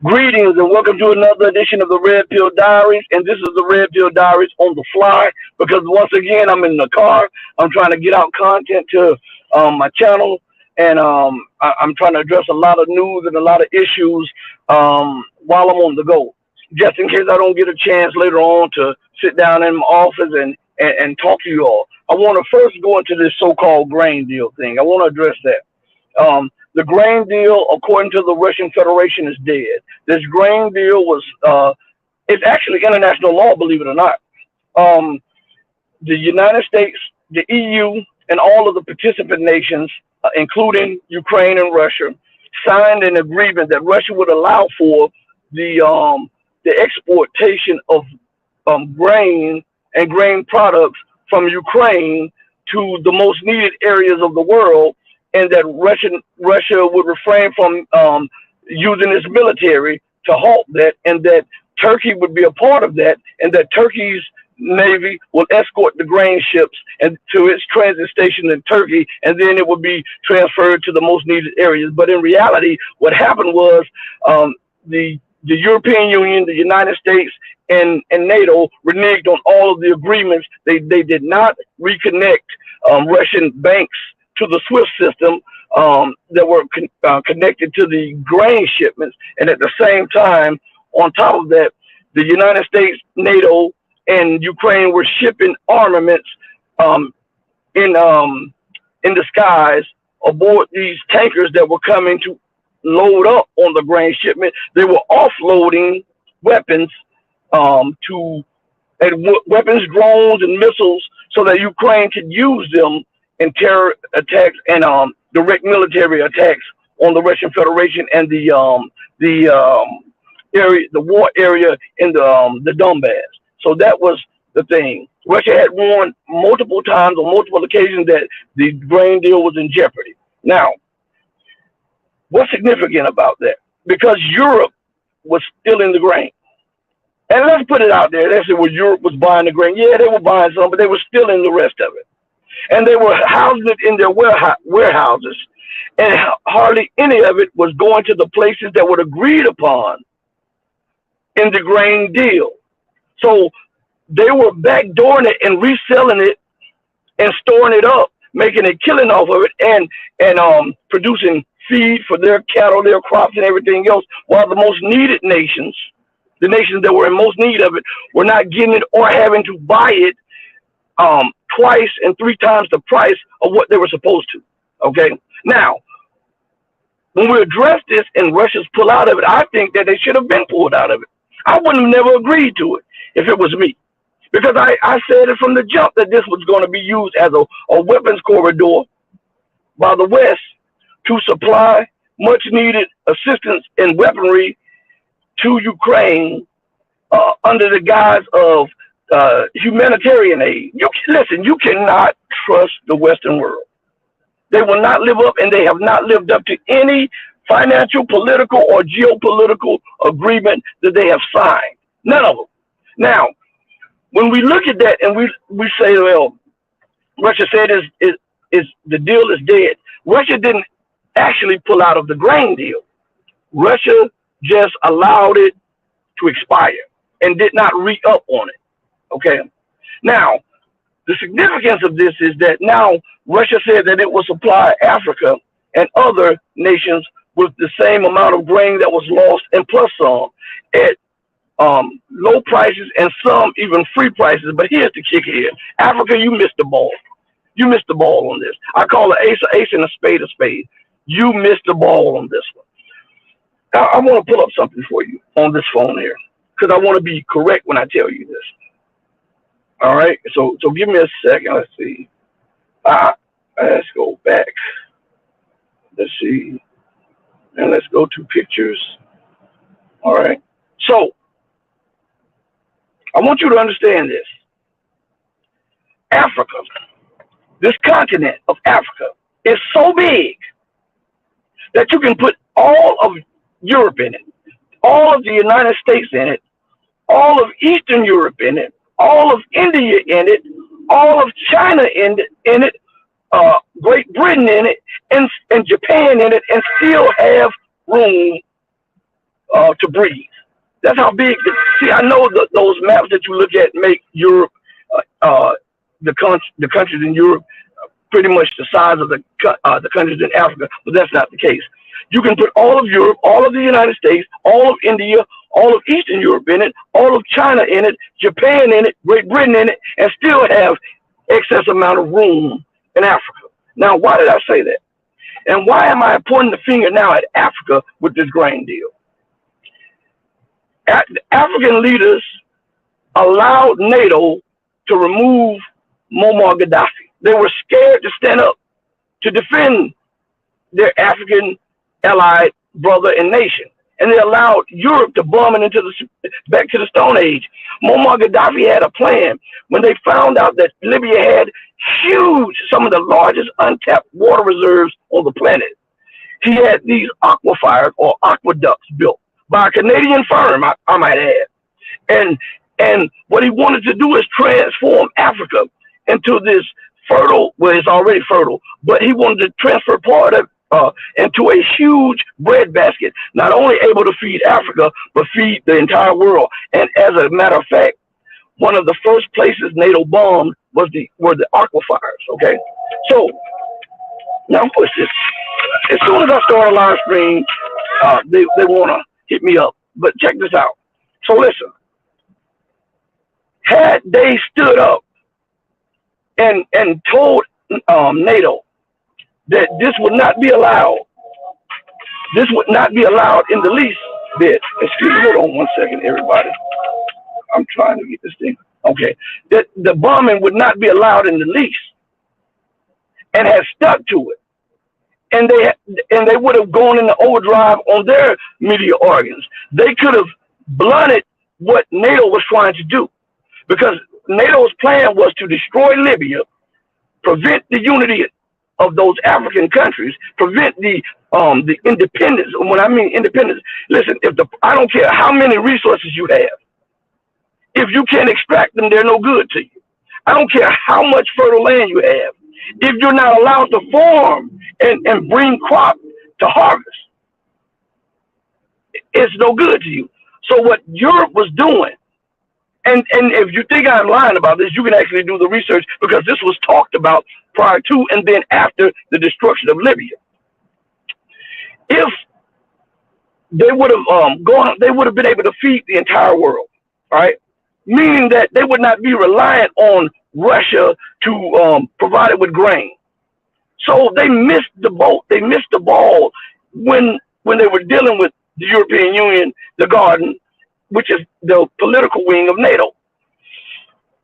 Greetings and welcome to another edition of the Red Pill Diaries. And this is the Red Pill Diaries on the fly because once again I'm in the car. I'm trying to get out content to my channel, and I'm trying to address a lot of news and a lot of issues while I'm on the go, just in case I don't get a chance later on to sit down in my office and talk to you all. I want to first go into this so-called grain deal thing. I want to address that. The grain deal, according to the Russian Federation, is dead. This grain deal was, it's actually international law, believe it or not. Um, the United States, the EU, and all of the participant nations, including Ukraine and Russia, signed an agreement that Russia would allow for the exportation of grain and grain products from Ukraine to the most needed areas of the world, and that Russia would refrain from using its military to halt that, and that Turkey would be a part of that, and that Turkey's navy will escort the grain ships and to its transit station in Turkey, and then it would be transferred to the most needed areas. But in reality, what happened was the European Union, the United States, and NATO reneged on all of the agreements. They did not reconnect Russian banks to the SWIFT system that were connected to the grain shipments. And at the same time, on top of that, the United States, NATO, and Ukraine were shipping armaments um, in the skies aboard these tankers that were coming to load up on the grain shipment. They were offloading weapons to weapons, drones, and missiles, so that Ukraine could use them in terror attacks and direct military attacks on the Russian Federation and the war area in the Donbass. So that was the thing. Russia had warned multiple times on multiple occasions that the grain deal was in jeopardy. Now, what's significant about that? Because Europe was still in the grain. And let's put it out there. They said, well, Europe was buying the grain. Yeah, they were buying some, but they were still in the rest of it. And they were housing it in their warehouses. And hardly any of it was going to the places that were agreed upon in the grain deal. So they were backdooring it and reselling it and storing it up, making a killing off of it, and producing feed for their cattle, their crops, and everything else, while the most needed nations, the nations that were in most need of it, were not getting it or having to buy it twice and three times the price of what they were supposed to. Okay. Now, when we address this and Russia's pull out of it, I think that they should have been pulled out of it. I wouldn't have never agreed to it if it was me, because I said it from the jump that this was going to be used as a weapons corridor by the West to supply much needed assistance and weaponry to Ukraine under the guise of humanitarian aid. Listen, you cannot trust the Western world. They will not live up, and they have not lived up to any financial, political, or geopolitical agreement that they have signed. None of them. Now, when we look at that and we say, well, Russia said is the deal is dead. Russia didn't actually pull out of the grain deal. Russia just allowed it to expire and did not re-up on it. Okay. Now, the significance of this is that now Russia said that it will supply Africa and other nations with the same amount of grain that was lost, and plus some, at low prices, and some even free prices. But here's the kicker here. Africa, you missed the ball. You missed the ball on this. I call an ace a ace and a spade a spade. You missed the ball on this one. I want to pull up something for you on this phone here, because I want to be correct when I tell you this. All right, so give me a second. Let's see. Let's go back. Let's see, and let's go to pictures. All right. So I want you to understand this. Africa, this continent of Africa, is so big that you can put all of Europe in it, all of the United States in it, all of Eastern Europe in it, all of India in it, all of China in it, Great Britain in it, and Japan in it, and still have room to breathe. That's how big. See, I know those maps that you look at make Europe, the countries in Europe, pretty much the size of the countries in Africa, but that's not the case. You can put all of Europe, all of the United States, all of India, all of Eastern Europe in it, all of China in it, Japan in it, Great Britain in it, and still have excess amount of room in Africa. Now, why did I say that? And why am I pointing the finger now at Africa with this grain deal? African leaders allowed NATO to remove Muammar Gaddafi. They were scared to stand up to defend their African allied brother and nation. And they allowed Europe to bomb it into back to the Stone Age. Muammar Gaddafi had a plan when they found out that Libya had some of the largest untapped water reserves on the planet. He had these aquifers or aqueducts built by a Canadian firm, I might add. And what he wanted to do is transform Africa into this fertile, well, it's already fertile, but he wanted to transfer part of into a huge breadbasket, not only able to feed Africa, but feed the entire world. And as a matter of fact, one of the first places NATO bombed were the aquifers, okay? So, now push this. As soon as I start a live stream, they want to hit me up. But check this out. So listen, had they stood up and told NATO that this would not be allowed, in the least bit. Excuse me, hold on one second, everybody. I'm trying to get this thing. Okay, that the bombing would not be allowed in the least, and had stuck to it, and they would have gone into overdrive on their media organs. They could have blunted what NATO was trying to do, because NATO's plan was to destroy Libya, prevent the unity of those African countries, prevent the independence. When I mean independence, listen, I don't care how many resources you have, if you can't extract them, they're no good to you. I don't care how much fertile land you have, if you're not allowed to farm and bring crop to harvest, it's no good to you. So what Europe was doing, and if you think I'm lying about this, you can actually do the research, because this was talked about prior to and then after the destruction of Libya. If they would have they would have been able to feed the entire world, all right? Meaning that they would not be reliant on Russia to provide it with grain. So they missed the boat. They missed the ball when they were dealing with the European Union, the Garden, which is the political wing of NATO.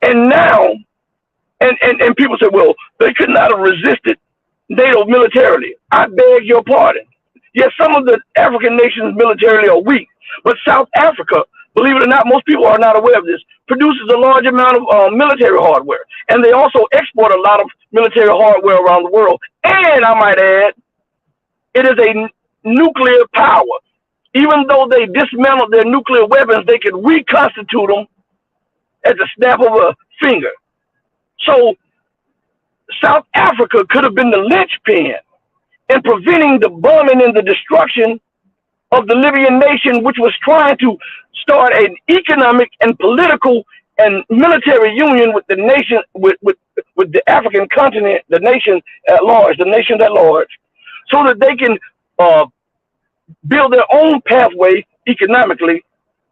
And now, and people say, well, they could not have resisted NATO militarily. I beg your pardon. Yes, some of the African nations militarily are weak, but South Africa, believe it or not, most people are not aware of this, produces a large amount of military hardware. And they also export a lot of military hardware around the world. And I might add, it is a nuclear power. Even though they dismantled their nuclear weapons, they could reconstitute them at the snap of a finger. So South Africa could have been the linchpin in preventing the bombing and the destruction of the Libyan nation, which was trying to start an economic and political and military union with the nation, with the African continent, the nations at large, so that they can build their own pathway economically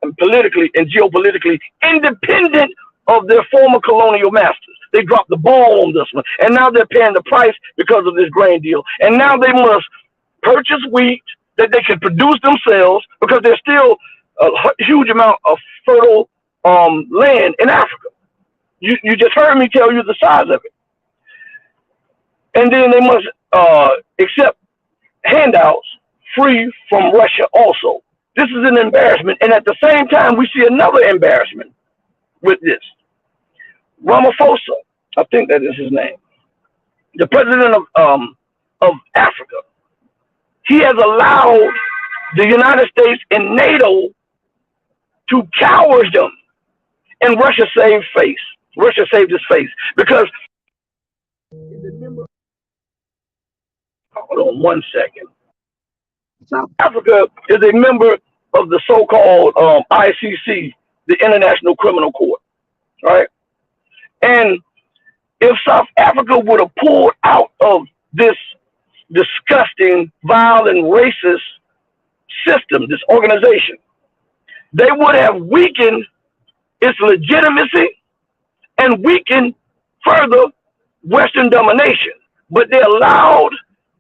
and politically and geopolitically, independent of their former colonial masters. They dropped the ball on this one, and now they're paying the price because of this grain deal. And now they must purchase wheat that they can produce themselves, because there's still a huge amount of fertile land in Africa. You just heard me tell you the size of it. And then they must accept handouts free from Russia also. This is an embarrassment. And at the same time, we see another embarrassment with this. Ramaphosa, I think that is his name, the president of Africa, he has allowed the United States and NATO to cower them. And Russia saved face. Russia saved his face, because hold on one second. South Africa is a member of the so-called ICC, the International Criminal Court, right? And if South Africa would have pulled out of this disgusting, vile, and racist system, this organization, they would have weakened its legitimacy and weakened further Western domination. But they allowed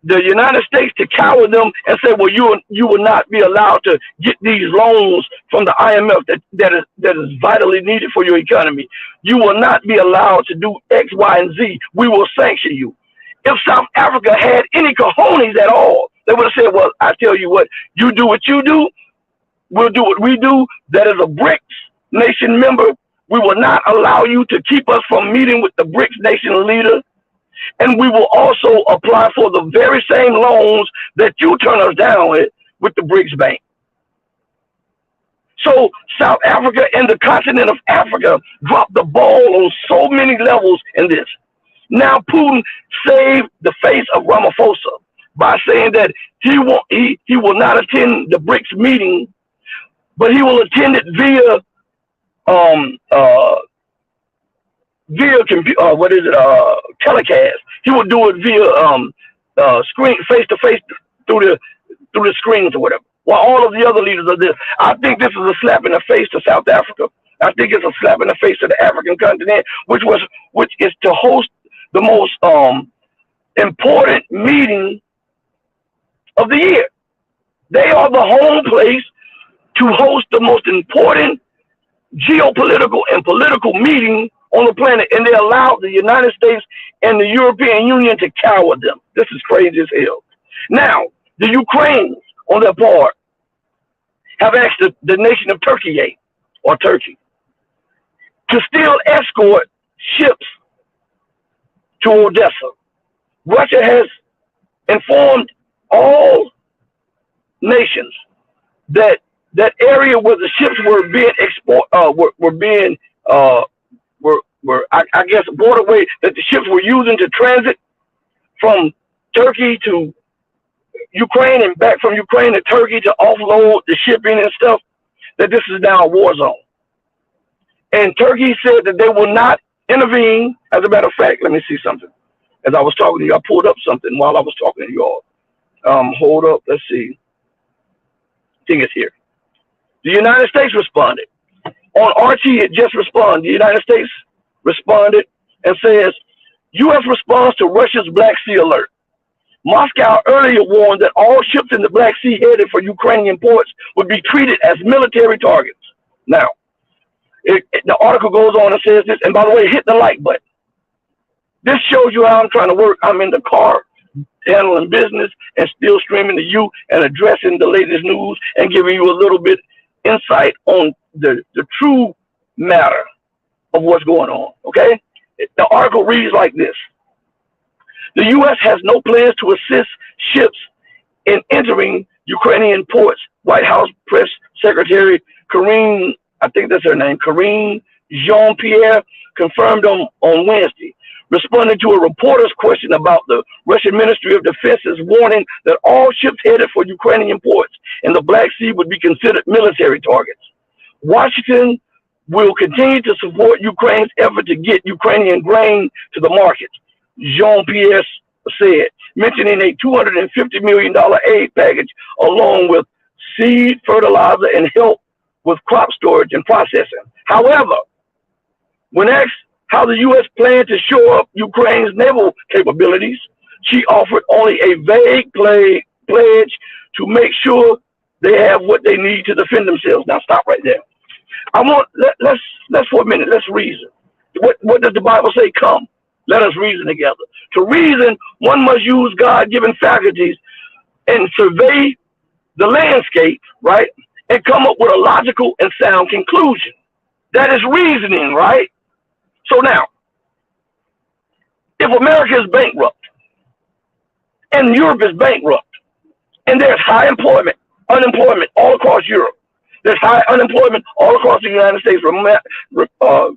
the United States to cower them and say, well, you will not be allowed to get these loans from the IMF that is vitally needed for your economy. You will not be allowed to do X, Y, and Z. We will sanction you. If South Africa had any cojones at all, they would have said, well, I tell you what, you do what you do, we'll do what we do. That is a BRICS nation member. We will not allow you to keep us from meeting with the BRICS nation leader. And we will also apply for the very same loans that you turn us down with the BRICS Bank. So South Africa and the continent of Africa dropped the ball on so many levels in this. Now Putin saved the face of Ramaphosa by saying that he will not attend the BRICS meeting, but he will attend it via telecast. He will do it via screen, face to face, through the screens or whatever. While all of the other leaders are there, I think this is a slap in the face to South Africa. I think it's a slap in the face to the African continent, which is to host the most important meeting of the year. They are the home place to host the most important geopolitical and political meeting on the planet, and they allowed the United States and the European Union to cower them. This is crazy as hell. Now, the Ukrainians, on their part, have asked the nation of Turkey to still escort ships to Odessa. Russia has informed all nations that that area where the ships were being I guess waterway that the ships were using to transit from Turkey to Ukraine and back from Ukraine to Turkey to offload the shipping and stuff, that this is now a war zone. And Turkey said that they will not intervene. As a matter of fact, let me see something. As I was talking to you, I pulled up something while I was talking to you all. Hold up, let's see. I think it's here. The United States responded. On RT, it just responded. The United States responded and says, U.S. response to Russia's Black Sea alert. Moscow earlier warned that all ships in the Black Sea headed for Ukrainian ports would be treated as military targets. Now, the article goes on and says this, and by the way, hit the like button. This shows you how I'm trying to work. I'm in the car handling business and still streaming to you and addressing the latest news and giving you a little bit insight on the true matter of what's going on, okay? The article reads like this. The U.S. has no plans to assist ships in entering Ukrainian ports. White House Press Secretary Karine, I think that's her name, Karine Jean-Pierre, confirmed on Wednesday, responding to a reporter's question about the Russian Ministry of Defense's warning that all ships headed for Ukrainian ports in the Black Sea would be considered military targets. Washington will continue to support Ukraine's effort to get Ukrainian grain to the market, Jean-Pierre said, mentioning a $250 million aid package along with seed, fertilizer, and help with crop storage and processing. However, when asked how the U.S. planned to shore up Ukraine's naval capabilities, she offered only a vague pledge to make sure they have what they need to defend themselves. Now stop right there. Let's for a minute, let's reason. What does the Bible say? Come, let us reason together. To reason, one must use God-given faculties and survey the landscape, right? And come up with a logical and sound conclusion. That is reasoning, right? So now, if America is bankrupt and Europe is bankrupt and there's high unemployment all across Europe, there's high unemployment all across the United States,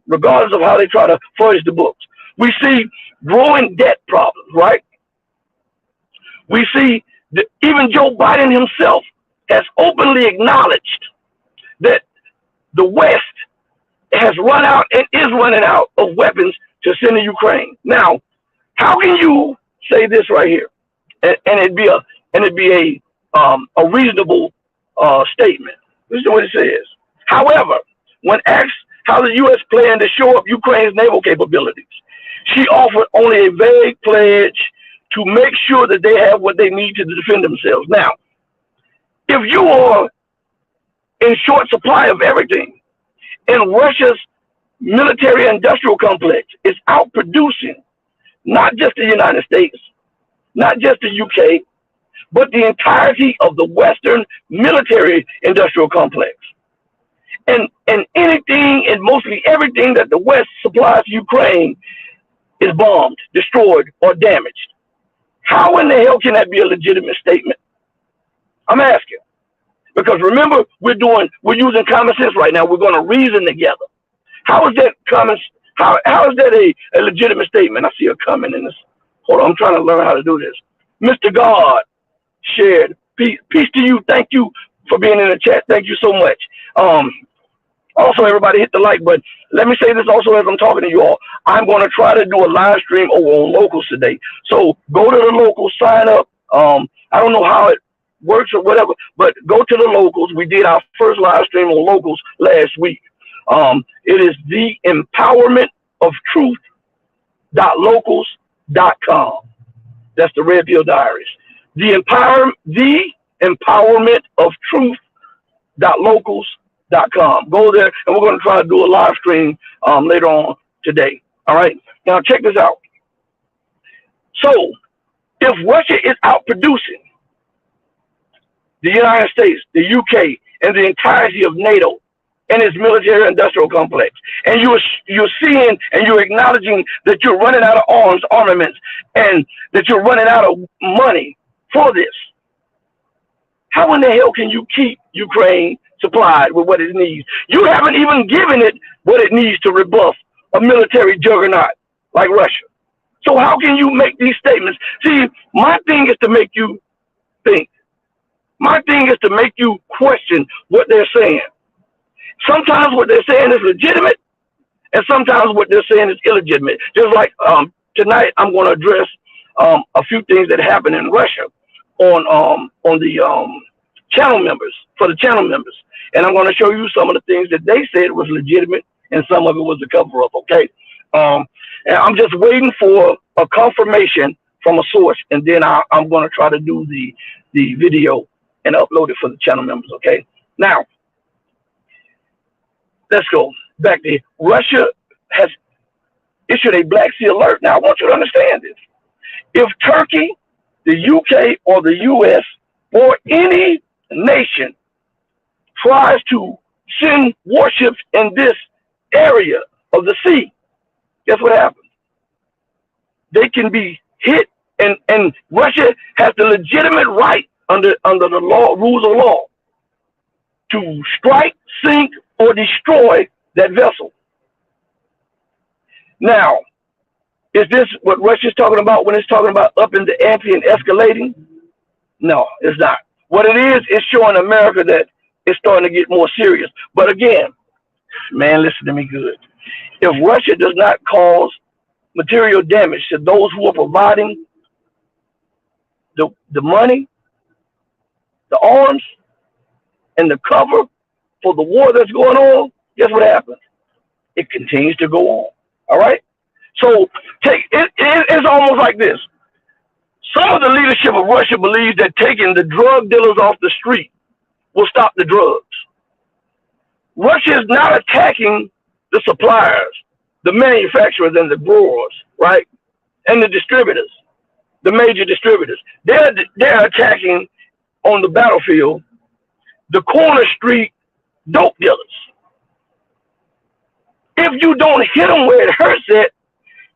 regardless of how they try to furnish the books. We see growing debt problems, right? We see even Joe Biden himself has openly acknowledged that the West has run out and is running out of weapons to send to Ukraine. Now, how can you say this right here, and it'd be a reasonable statement? This is what it says. However, when asked how the U.S. planned to shore up Ukraine's naval capabilities, she offered only a vague pledge to make sure that they have what they need to defend themselves. Now, if you are in short supply of everything, and Russia's military industrial complex is outproducing not just the United States, not just the UK, but the entirety of the Western military industrial complex. And anything and mostly everything that the West supplies Ukraine is bombed, destroyed, or damaged. How in the hell can that be a legitimate statement? I'm asking. Because remember, we're using common sense right now. We're going to reason together. How is that how is that a legitimate statement? I see a comment in this. Hold on, I'm trying to learn how to do this. Mr. God shared. Peace to you. Thank you for being in the chat. Thank you so much. Also, everybody hit the like button. Let me say this also as I'm talking to you all. I'm going to try to do a live stream over on Locals today. So go to the Locals, sign up. I don't know how it works or whatever, but go to the Locals. We did our first live stream on Locals last week. It is the empowerment of truth.locals.com. That's the Red Pill Diaries. The empowerment of truth.locals.com. Go there, and we're going to try to do a live stream later on today. All right. Now check this out. So, if Russia is outproducing the United States, the UK, and the entirety of NATO and its military industrial complex, and you're seeing and you're acknowledging that you're running out of armaments, and that you're running out of money for this, how in the hell can you keep Ukraine supplied with what it needs? You haven't even given it what it needs to rebuff a military juggernaut like Russia. So how can you make these statements? See, my thing is to make you think. My thing is to make you question what they're saying. Sometimes what they're saying is legitimate, and sometimes what they're saying is illegitimate. Just like tonight, I'm going to address a few things that happened in Russia on the channel members, for the channel members. And I'm going to show you some of the things that they said was legitimate, and some of it was a cover-up, okay? And I'm just waiting for a confirmation from a source, and then I'm going to try to do the video and upload it for the channel members, okay? Now, let's go back to Russia has issued a Black Sea alert. Now, I want you to understand this. If Turkey, the UK, or the US, or any nation tries to send warships in this area of the sea, guess what happens? They can be hit, and Russia has the legitimate right under the law, rules of law, to strike, sink, or destroy that vessel. Now, is this what Russia's talking about when it's talking about upping the ante and escalating? No, it's not. What it is showing America that it's starting to get more serious. But again, man, listen to me good. If Russia does not cause material damage to those who are providing the money, the arms, and the cover for the war that's going on, guess what happens? It continues to go on. All right? So it's almost like this. Some of the leadership of Russia believes that taking the drug dealers off the street will stop the drugs. Russia is not attacking the suppliers, the manufacturers and the growers, right? And the distributors, the major distributors. They're attacking on the battlefield the corner street dope dealers. If you don't hit them where it hurts at,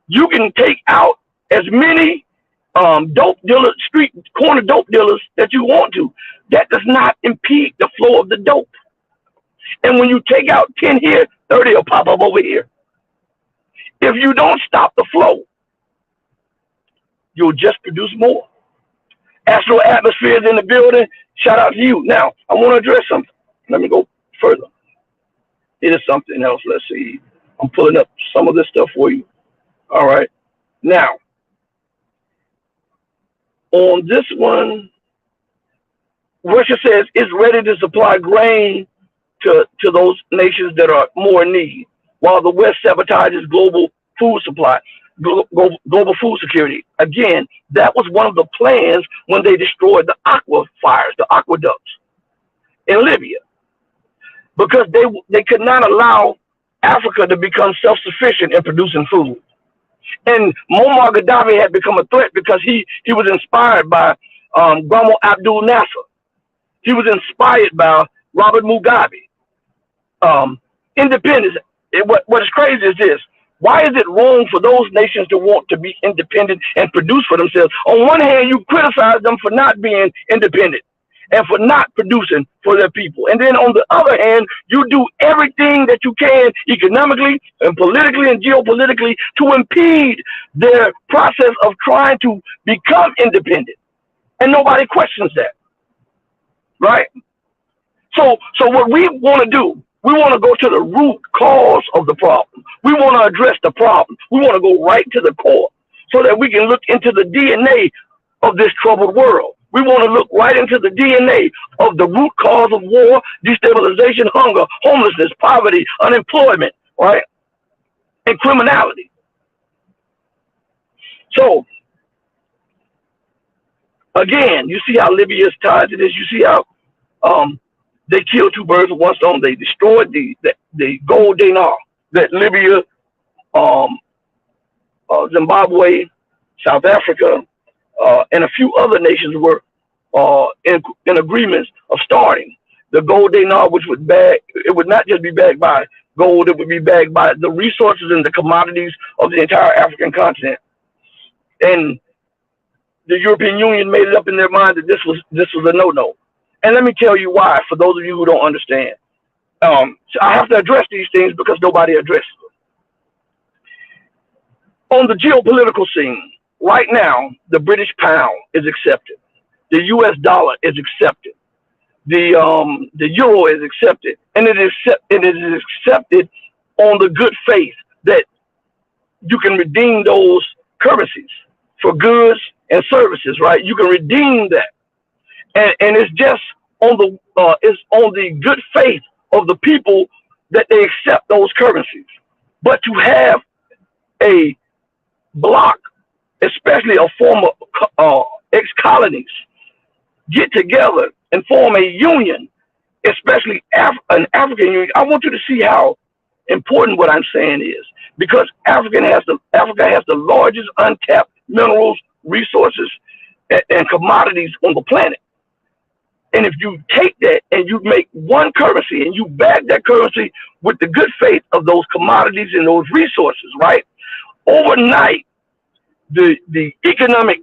you can take out as many dope dealers, street corner dope dealers that you want to. That does not impede the flow of the dope. And when you take out 10 here, 30 will pop up over here. If you don't stop the flow, you'll just produce more. Astro Atmosphere is in the building. Shout out to you. Now, I want to address something. Let me go further. It is something else. Let's see. I'm pulling up some of this stuff for you. All right. Now, on this one, Russia says it's ready to supply grain to those nations that are more in need, while the West sabotages global food supply, global food security. Again, that was one of the plans when they destroyed the aquifers, the aqueducts in Libya, because they could not allow Africa to become self-sufficient in producing food. And Muammar Gaddafi had become a threat because he was inspired by Gamal Abdel Nasser. He was inspired by Robert Mugabe. Independence. What is crazy is this. Why is it wrong for those nations to want to be independent and produce for themselves? On one hand, you criticize them for not being independent and for not producing for their people. And then on the other hand, you do everything that you can economically and politically and geopolitically to impede their process of trying to become independent. And nobody questions that. Right? So what we want to do, we want to go to the root cause of the problem. We want to address the problem. We want to go right to the core so that we can look into the DNA of this troubled world. We want to look right into the DNA of the root cause of war, destabilization, hunger, homelessness, poverty, unemployment, right? And criminality. So, again, you see how Libya is tied to this. You see how they killed two birds with one stone. They destroyed the gold dinar that Libya, Zimbabwe, South Africa, and a few other nations were in agreements of starting. The gold dinar, which would it would not just be backed by gold, it would be backed by the resources and the commodities of the entire African continent. And the European Union made it up in their mind that this was a no-no. And let me tell you why, for those of you who don't understand. So I have to address these things because nobody addresses them. On the geopolitical scene, right now, the British pound is accepted. The US dollar is accepted. The euro is accepted. And it is accepted on the good faith that you can redeem those currencies for goods and services, right? You can redeem that. And it's just on the good faith of the people that they accept those currencies. But to have a bloc, especially a former ex-colonies, get together and form a union, especially an African union, I want you to see how important what I'm saying is, because Africa has the largest untapped minerals, resources, and commodities on the planet. And if you take that and you make one currency and you back that currency with the good faith of those commodities and those resources, right? Overnight, the economic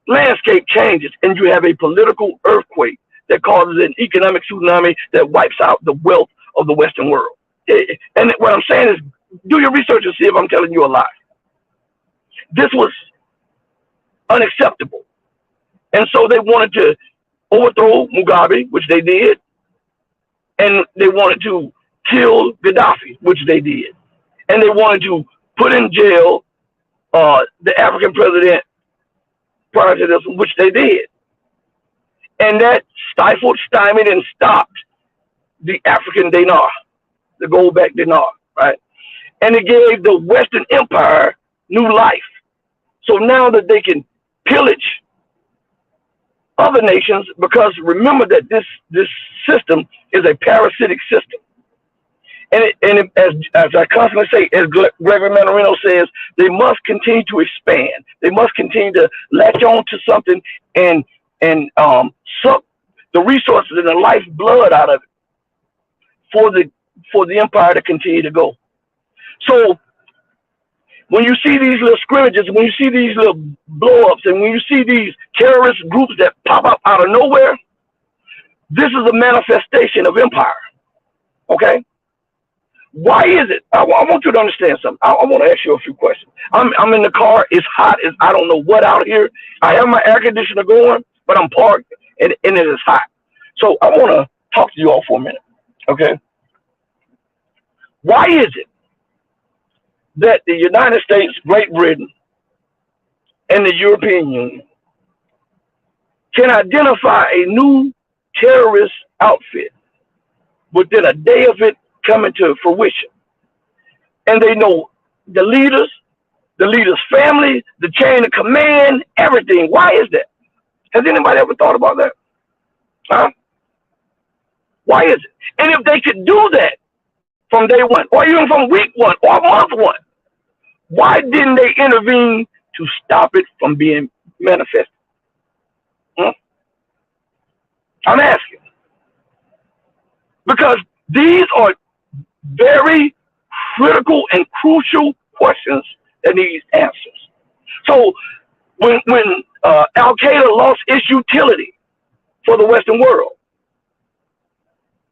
landscape changes and you have a political earthquake that causes an economic tsunami that wipes out the wealth of the Western world. And what I'm saying is, do your research and see if I'm telling you a lie. This was unacceptable. And so they wanted to overthrow Mugabe, which they did, and they wanted to kill Gaddafi, which they did, and they wanted to put in jail the African president prior to this, which they did, and that stifled, stymied, and stopped the African dinar, the gold-backed dinar, right? And it gave the Western Empire new life. So now that they can pillage other nations, because remember that this system is a parasitic system, and as I constantly say, as Gregory Manarino says, they must continue to expand. They must continue to latch on to something and suck the resources and the lifeblood out of it for the empire to continue to go. So when you see these little scrimmages, when you see these little blow-ups, and when you see these terrorist groups that pop up out of nowhere, this is a manifestation of empire, okay? Why is it? I want you to understand something. I want to ask you a few questions. I'm in the car. It's hot. I don't know what out here. I have my air conditioner going, but I'm parked and it is hot. So I want to talk to you all for a minute. Okay. Why is it that the United States, Great Britain, and the European Union can identify a new terrorist outfit within a day of it coming to fruition? And they know the leaders, the leader's family, the chain of command, everything. Why is that? Has anybody ever thought about that? Huh? Why is it? And if they could do that from day one, or even from week one, or month one, why didn't they intervene to stop it from being manifested? Hmm? I'm asking. Because these are very critical and crucial questions that need answers. So when Al Qaeda lost its utility for the Western world,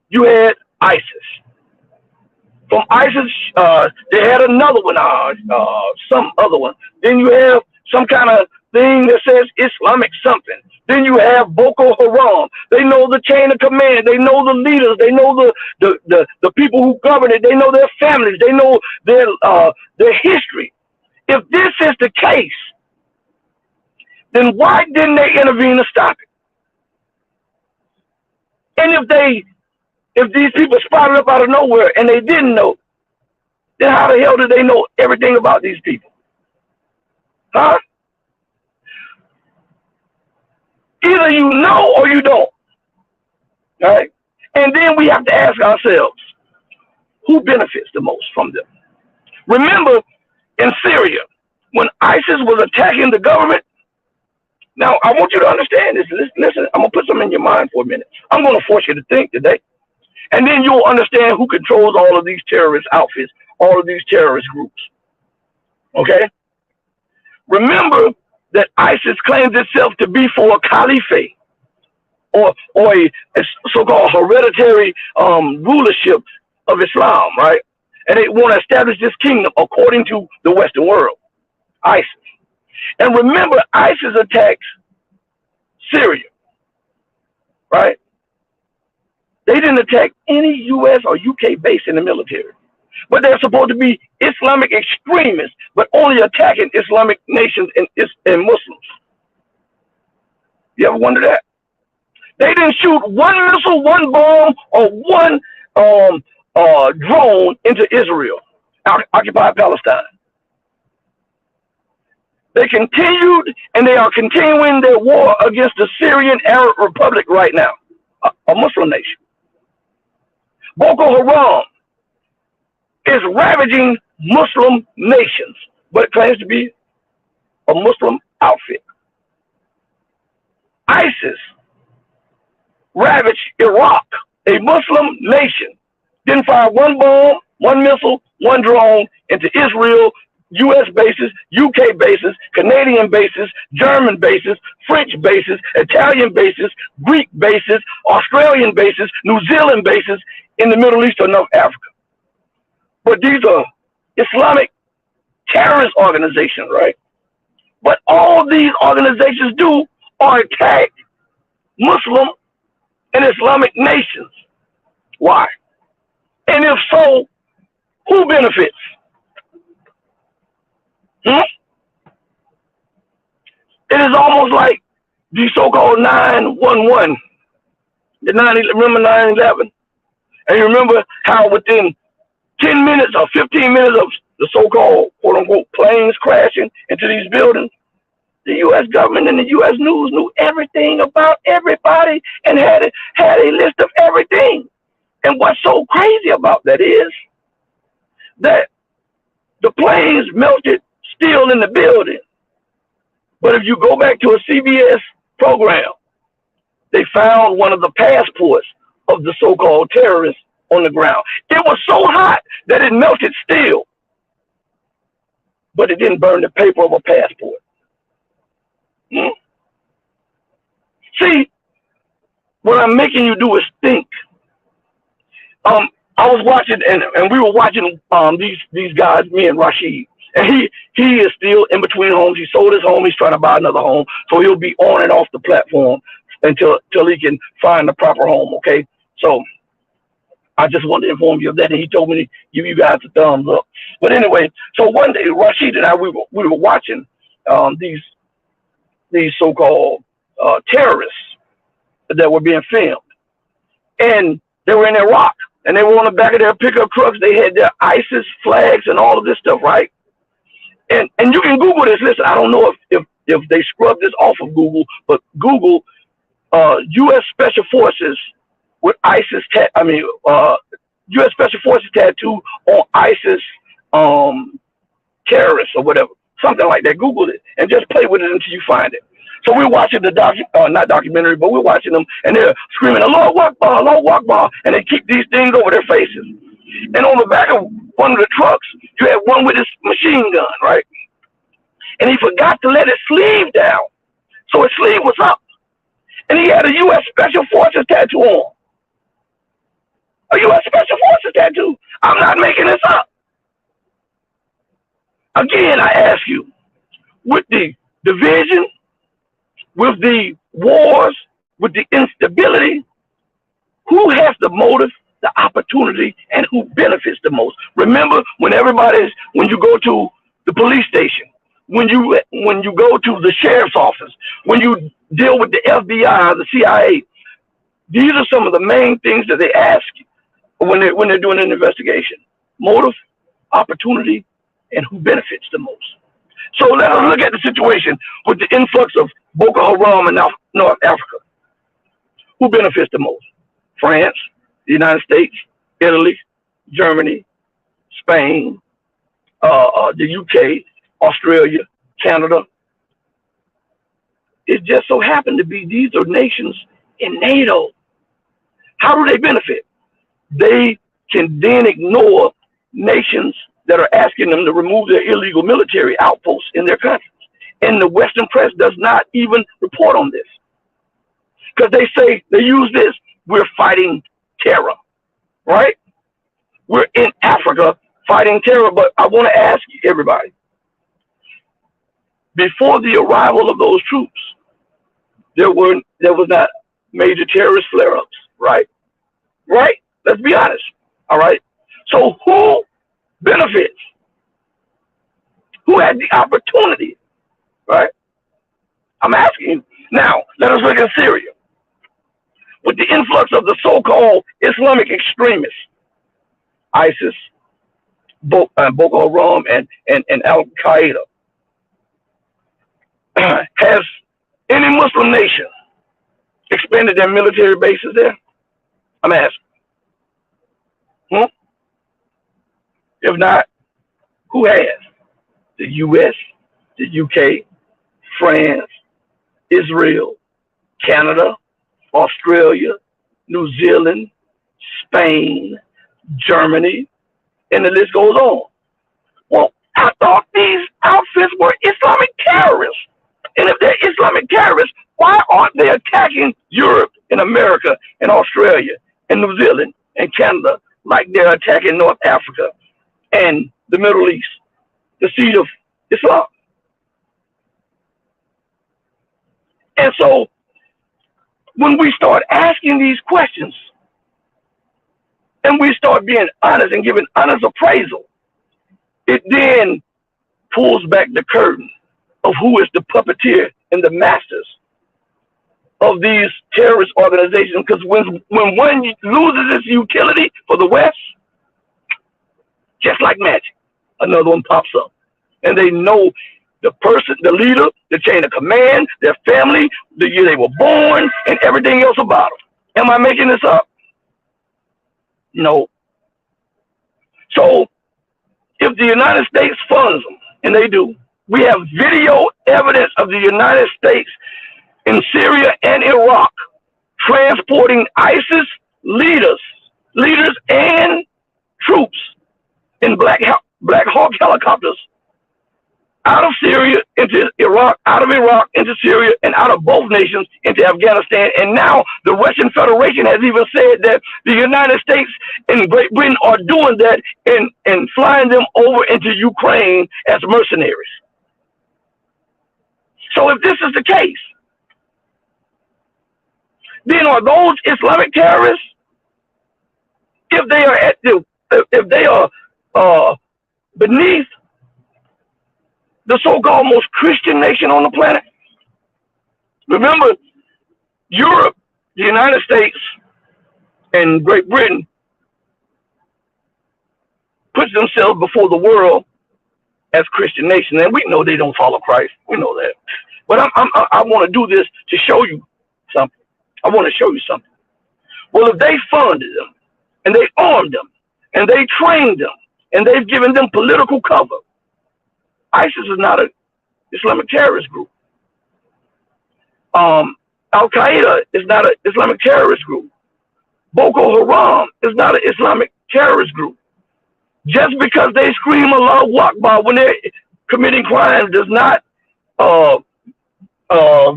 you had ISIS. From ISIS, they had another one, some other one. Then you have some kind of thing that says Islamic something. Then you have Boko Haram. They know the chain of command. They know the leaders. They know the people who govern it. They know their families. They know their history. If this is the case, then why didn't they intervene to stop it? And if these people spotted up out of nowhere and they didn't know, then how the hell did they know everything about these people? Huh? Either you know or you don't. All right? And then we have to ask ourselves, who benefits the most from them? Remember, in Syria, when ISIS was attacking the government, now I want you to understand this. Listen, I'm going to put something in your mind for a minute. I'm going to force you to think today. And then you'll understand who controls all of these terrorist outfits, all of these terrorist groups. Okay? Remember that ISIS claims itself to be for a caliphate, or a so-called hereditary rulership of Islam, right? And they want to establish this kingdom according to the Western world, ISIS. And remember, ISIS attacks Syria, right? They didn't attack any U.S. or U.K. base in the military. But they're supposed to be Islamic extremists, but only attacking Islamic nations and Muslims. You ever wonder that? They didn't shoot one missile, one bomb, or one drone into Israel, occupied Palestine. They continued, and they are continuing their war against the Syrian Arab Republic right now, a Muslim nation. Boko Haram is ravaging Muslim nations, but it claims to be a Muslim outfit. ISIS ravaged Iraq, a Muslim nation, didn't fire one bomb, one missile, one drone into Israel, U.S. bases, U.K. bases, Canadian bases, German bases, French bases, Italian bases, Greek bases, Australian bases, New Zealand bases in the Middle East or North Africa. But these are Islamic terrorist organizations, right? But all these organizations do are attack Muslim and Islamic nations. Why? And if so, who benefits? It is almost like the so-called 911. Remember 9/11? And you remember how within 10 minutes or 15 minutes of the so-called quote-unquote planes crashing into these buildings, the U.S. government and the U.S. news knew everything about everybody and had a list of everything. And what's so crazy about that is that the planes melted still in the building. But if you go back to a CBS program, they found one of the passports of the so-called terrorists on the ground. It was so hot that it melted steel, but it didn't burn the paper of a passport. See, what I'm making you do is think. I was watching, and we were watching these guys, me and Rashid, and he is still in between homes. He sold his home. He's trying to buy another home, so he'll be on and off the platform until he can find the proper home. Okay, so I just wanted to inform you of that, and he told me to give you guys a thumbs up. But anyway, so one day Rashid and I we were watching these so-called terrorists that were being filmed, and they were in Iraq, and they were on the back of their pickup trucks. They had their ISIS flags and all of this stuff, right? And you can Google this. Listen, I don't know if they scrubbed this off of Google, but Google U.S. Special Forces with ISIS. U.S. Special Forces tattoo on ISIS terrorists or whatever, something like that. Google it and just play with it until you find it. So we're watching the not documentary, but we're watching them, and they're screaming, "Allahu Akbar, Allahu Akbar," and they keep these things over their faces. And on the back of one of the trucks, you had one with his machine gun, right? And he forgot to let his sleeve down, so his sleeve was up, and he had a U.S. Special Forces tattoo on. A U.S. Special Forces tattoo. I'm not making this up. Again, I ask you, with the division, with the wars, with the instability, who has the motive, the opportunity, and who benefits the most? Remember, when you go to the police station, when you go to the sheriff's office, when you deal with the FBI, the CIA, these are some of the main things that they ask you when they're doing an investigation: motive, opportunity, and who benefits the most. So let us look at the situation with the influx of Boko Haram in North Africa. Who benefits the most? France, the United States, Italy, Germany, Spain, the UK, Australia, Canada. It just so happened to be these are nations in NATO. How do they benefit? They can then ignore nations that are asking them to remove their illegal military outposts in their countries. And the Western press does not even report on this. Because they use this, we're fighting terror, right? We're in Africa fighting terror. But I want to ask everybody, before the arrival of those troops, there was not major terrorist flare-ups, right? Right? Let's be honest, all right? So who benefits? Who had the opportunity, right? I'm asking you. Now, let us look at Syria. With the influx of the so-called Islamic extremists, ISIS, Boko Haram, and Al-Qaeda, has any Muslim nation expanded their military bases there? I'm asking. If not, who has? The U.S., the UK, France, Israel, Canada, Australia, New Zealand, Spain, Germany, and the list goes on. Well, I thought these outfits were Islamic terrorists. And if they're Islamic terrorists, why aren't they attacking Europe and America and Australia and New Zealand and Canada like they're attacking North Africa and the Middle East, the seat of Islam? And so when we start asking these questions and we start being honest and giving honest appraisal, it then pulls back the curtain of who is the puppeteer and the masters of these terrorist organizations. Because when one loses its utility for the West, just like magic, another one pops up. And they know the person, the leader, the chain of command, their family, the year they were born, and everything else about them. Am I making this up? No. So if the United States funds them, and they do, we have video evidence of the United States in Syria and Iraq transporting ISIS leaders and troops in Black Hawk helicopters out of Syria into Iraq, out of Iraq into Syria, and out of both nations into Afghanistan. And now the Russian Federation has even said that the United States and Great Britain are doing that and flying them over into Ukraine as mercenaries. So if this is the case, then are those Islamic terrorists, if they are if they are beneath the so-called most Christian nation on the planet? Remember, Europe, the United States, and Great Britain puts themselves before the world as Christian nations, and we know they don't follow Christ. We know that. But I want to do this to show you something. I want to show you something. Well, if they funded them, and they armed them, and they trained them, and they've given them political cover, ISIS is not an Islamic terrorist group. Al-Qaeda is not an Islamic terrorist group. Boko Haram is not an Islamic terrorist group. Just because they scream Allahu Akbar when they're committing crimes does not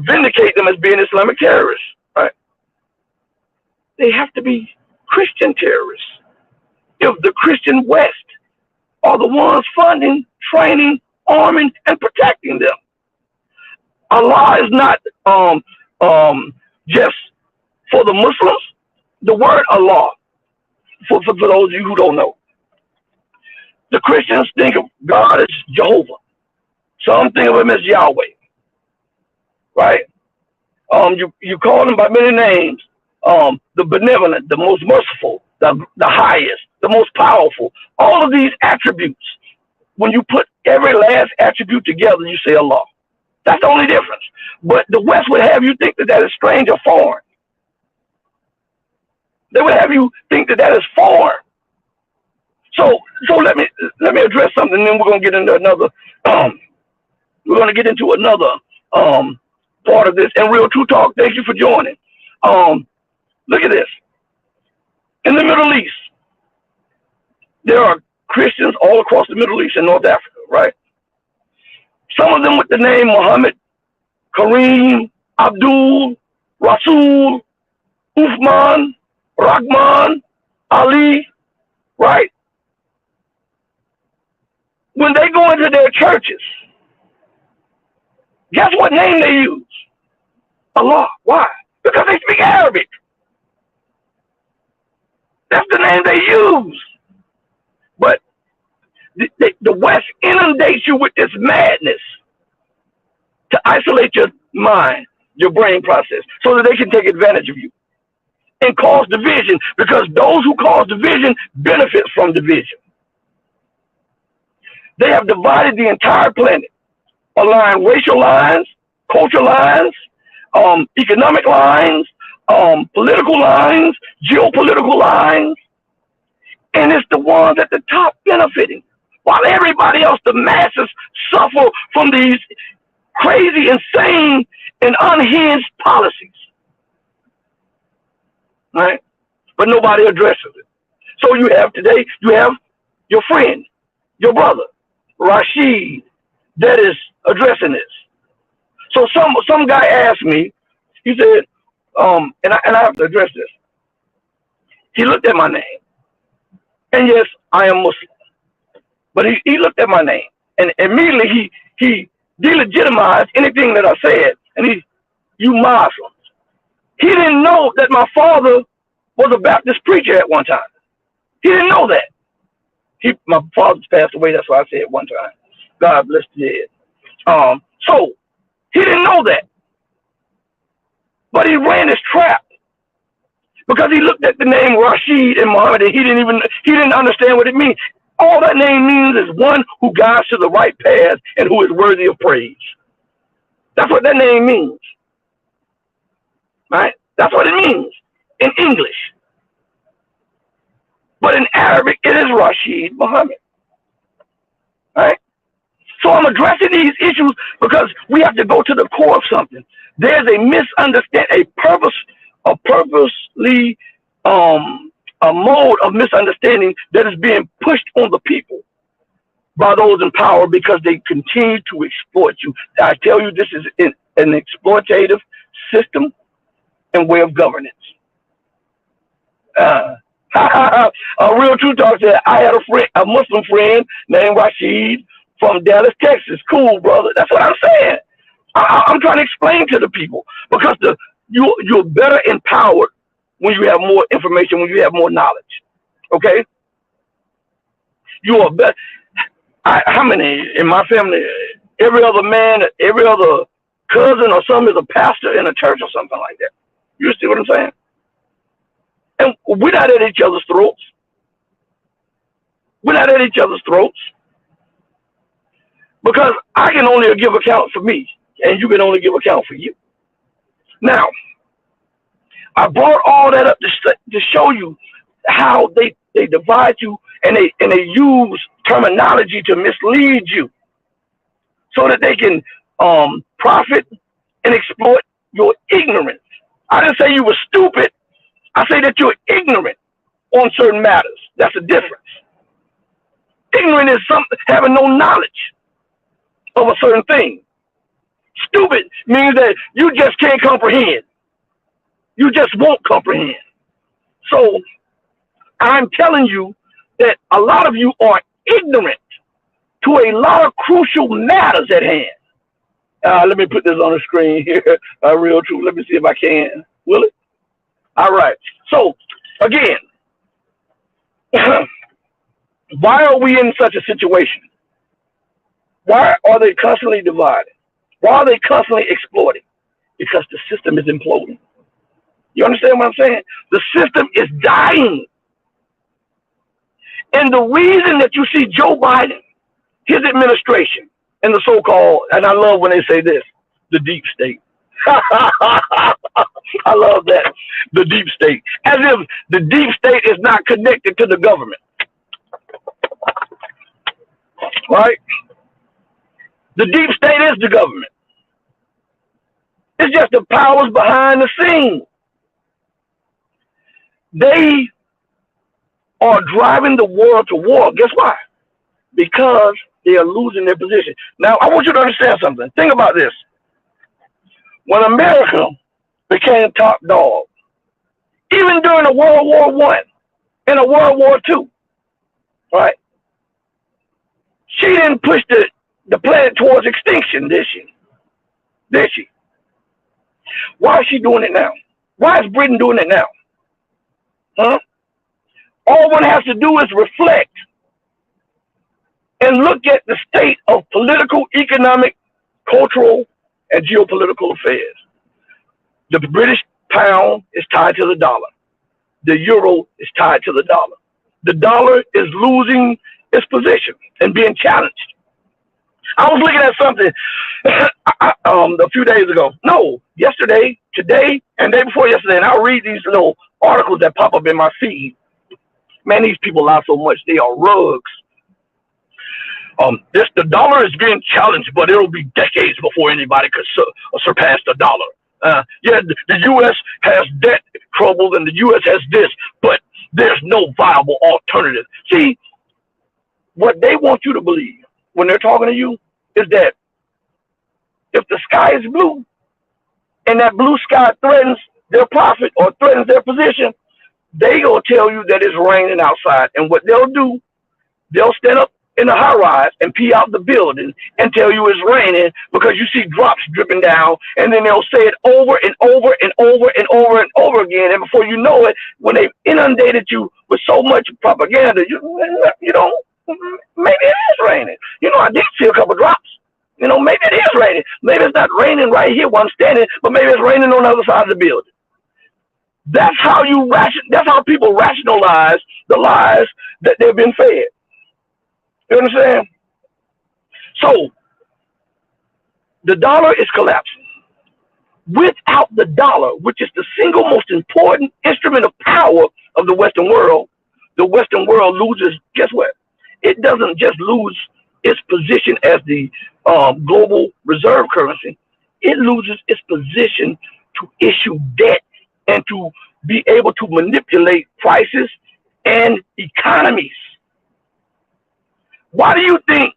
vindicate them as being Islamic terrorists, right? They have to be Christian terrorists. If the Christian West are the ones funding, training, arming, and protecting them. Allah is not just for the Muslims. The word Allah, for those of you who don't know, the Christians think of God as Jehovah. Some think of him as Yahweh, right? You call him by many names. The benevolent, the most merciful, the highest, the most powerful. All of these attributes, when you put every last attribute together, you say Allah. That's the only difference. But the West would have you think that that is strange or foreign. They would have you think that that is foreign. So let me address something, and then we're gonna get into another. We're gonna get into another part of this. And Real True Talk, thank you for joining. Look at this. In the Middle East, there are Christians all across the Middle East and North Africa, right? Some of them with the name Muhammad, Kareem, Abdul, Rasul, Uthman, Rahman, Ali, right? When they go into their churches, guess what name they use? Allah. Why? Because they speak Arabic. That's the name they use. But the West inundates you with this madness to isolate your mind, your brain process, so that they can take advantage of you and cause division, because those who cause division benefit from division. They have divided the entire planet along racial lines, cultural lines, economic lines, political lines, geopolitical lines, and it's the ones at the top benefiting, while everybody else, the masses, suffer from these crazy, insane, and unhinged policies, right? But nobody addresses it. So you have today, you have your friend, your brother, Rashid, that is addressing this. So some guy asked me, he said, and I have to address this. He looked at my name, and yes, I am Muslim, but he looked at my name, and immediately he delegitimized anything that I said, and you Muslims. He didn't know that my father was a Baptist preacher at one time. He didn't know that. My father's passed away, that's why I said one time. God bless the dead. So he didn't know that. But he ran his trap because he looked at the name Rashid and Muhammad, and he didn't understand what it means. All that name means is one who guides to the right path and who is worthy of praise. That's what that name means. Right? That's what it means in English. But in Arabic, it is Rashid Muhammad. Right? So I'm addressing these issues because we have to go to the core of something. There's a misunderstanding, a purposely a mode of misunderstanding that is being pushed on the people by those in power because they continue to exploit you. I tell you, this is an exploitative system and way of governance. A real true talk said, I had a Muslim friend named Rashid from Dallas, Texas. Cool, brother. That's what I'm saying. I'm trying to explain to the people because you're better empowered when you have more information, when you have more knowledge. Okay? You are better. How many in my family? Every other man, every other cousin or something is a pastor in a church or something like that. You see what I'm saying? And we're not at each other's throats. We're not at each other's throats because I can only give account for me, and you can only give account for you. Now, I brought all that up to show you how they divide you and they use terminology to mislead you so that they can profit and exploit your ignorance. I didn't say you were stupid. I say that you're ignorant on certain matters. That's the difference. Ignorant is having no knowledge of a certain thing. Stupid means that you just can't comprehend. You just won't comprehend. So I'm telling you that a lot of you are ignorant to a lot of crucial matters at hand. Let me put this on the screen here. Real true. Let me see if I can. Will it? All right. So again, why are we in such a situation? Why are they constantly divided? Why are they constantly exploiting? Because the system is imploding. You understand what I'm saying? The system is dying. And the reason that you see Joe Biden, his administration, and the so-called, and I love when they say this, the deep state. I love that. The deep state. As if the deep state is not connected to the government. Right? The deep state is the government. It's just the powers behind the scenes. They are driving the world to war. Guess why? Because they are losing their position. Now, I want you to understand something. Think about this. When America became top dog, even during a World War I and a World War II, right? She didn't push the planet towards extinction, did she? Did she? Why is she doing it now? Why is Britain doing it now? Huh? All one has to do is reflect and look at the state of political, economic, cultural, and geopolitical affairs. The British pound is tied to the dollar. The euro is tied to the dollar. The dollar is losing its position and being challenged. I was looking at something a few days ago. No, yesterday, today, and day before yesterday, and I'll read these little articles that pop up in my feed. Man, these people lie so much, they are rugs. The dollar is being challenged, but it'll be decades before anybody could surpass the dollar. Yeah, the U.S. has debt troubles and the U.S. has this, but there's no viable alternative. See, what they want you to believe when they're talking to you is that if the sky is blue and that blue sky threatens their profit or threatens their position, they gonna tell you that it's raining outside. And what they'll do, they'll stand up in the high rise and pee out the building and tell you it's raining because you see drops dripping down, and then they'll say it over and over and over and over and over again. And before you know it, when they've inundated you with so much propaganda, you know, maybe it is raining. You know, I did see a couple drops. You know, maybe it is raining. Maybe it's not raining right here where I'm standing, but maybe it's raining on the other side of the building. That's how that's how people rationalize the lies that they've been fed. You understand? So the dollar is collapsing. Without the dollar, which is the single most important instrument of power of the Western world loses, guess what? It doesn't just lose its position as the global reserve currency. It loses its position to issue debt and to be able to manipulate prices and economies. Why do you think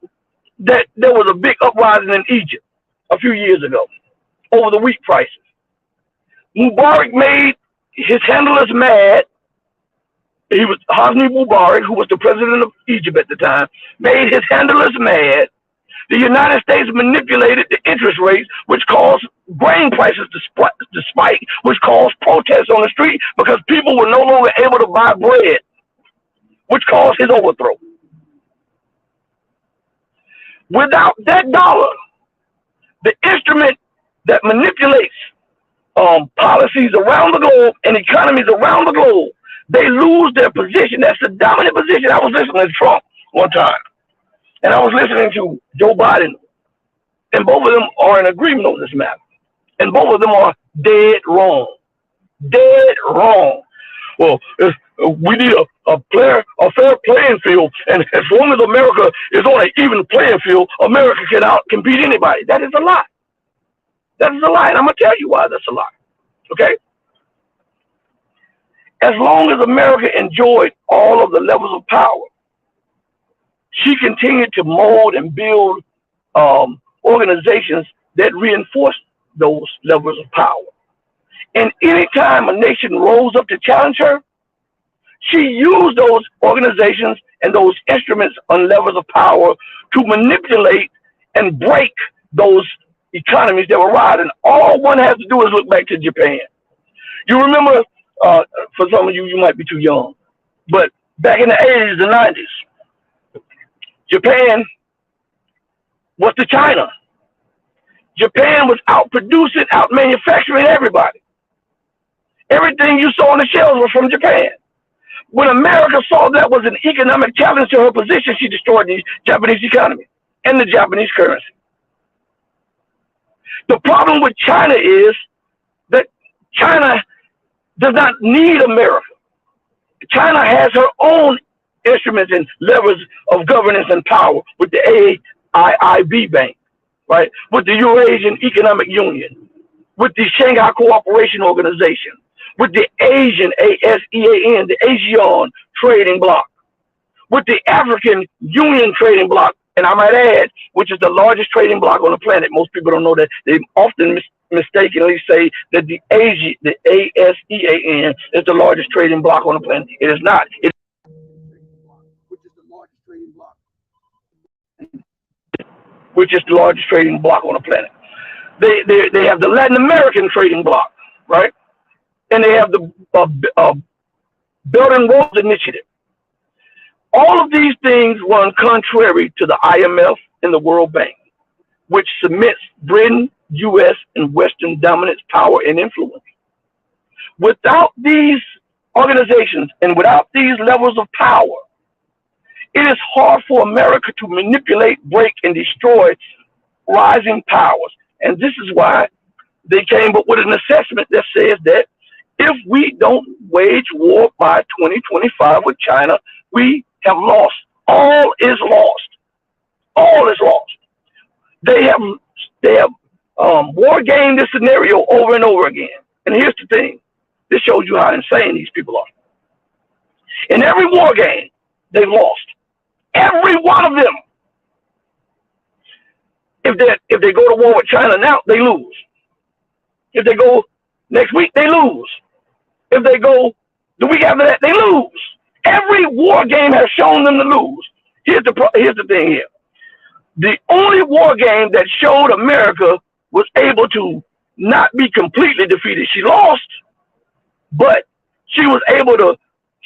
that there was a big uprising in Egypt a few years ago over the wheat prices? Mubarak made his handlers mad. He was Hosni Mubarak, who was the president of Egypt at the time, made his handlers mad. The United States manipulated the interest rates, which caused grain prices to spike, which caused protests on the street because people were no longer able to buy bread, which caused his overthrow. Without that dollar, the instrument that manipulates policies around the globe and economies around the globe, they lose their position. That's the dominant position. I was listening to Trump one time, and I was listening to Joe Biden, and both of them are in agreement on this matter. And both of them are dead wrong. Dead wrong. Well, we need a fair playing field, and as long as America is on an even playing field, America can out-compete anybody. That is a lie. That is a lie, and I'm going to tell you why that's a lie. Okay? As long as America enjoyed all of the levels of power, she continued to mold and build organizations that reinforced those levels of power. And anytime a nation rose up to challenge her, she used those organizations and those instruments on levels of power to manipulate and break those economies that were rising. All one has to do is look back to Japan. You remember, for some of you, you might be too young, but back in the 80s and 90s, Japan was to China. Japan was out-producing, out-manufacturing everybody. Everything you saw on the shelves was from Japan. When America saw that was an economic challenge to her position, she destroyed the Japanese economy and the Japanese currency. The problem with China is that China does not need America. China has her own instruments and levers of governance and power with the AIIB Bank, right? With the Eurasian Economic Union, with the Shanghai Cooperation Organization, with the Asian, ASEAN, the ASEAN Trading Bloc, with the African Union Trading Bloc, and I might add, which is the largest trading bloc on the planet. Most people don't know that. They often mistakenly say that the ASEAN is the largest trading bloc on the planet. It is not. It which is the largest trading bloc on the planet. They have the Latin American trading bloc, right? And they have the Belt and Road Initiative. All of these things run contrary to the IMF and the World Bank, which submits Britain, U.S., and Western dominance, power, and influence. Without these organizations and without these levels of power, it is hard for America to manipulate, break, and destroy rising powers. And this is why they came up with an assessment that says that if we don't wage war by 2025 with China, we have lost. All is lost. All is lost. They have war gamed this scenario over and over again. And here's the thing. This shows you how insane these people are. In every war game, they've lost. Every one of them. If they go to war with China now, they lose. If they go next week, they lose. If they go the week after that, they lose. Every war game has shown them to lose. Here's the thing here. The only war game that showed America was able to not be completely defeated. She lost, but she was able to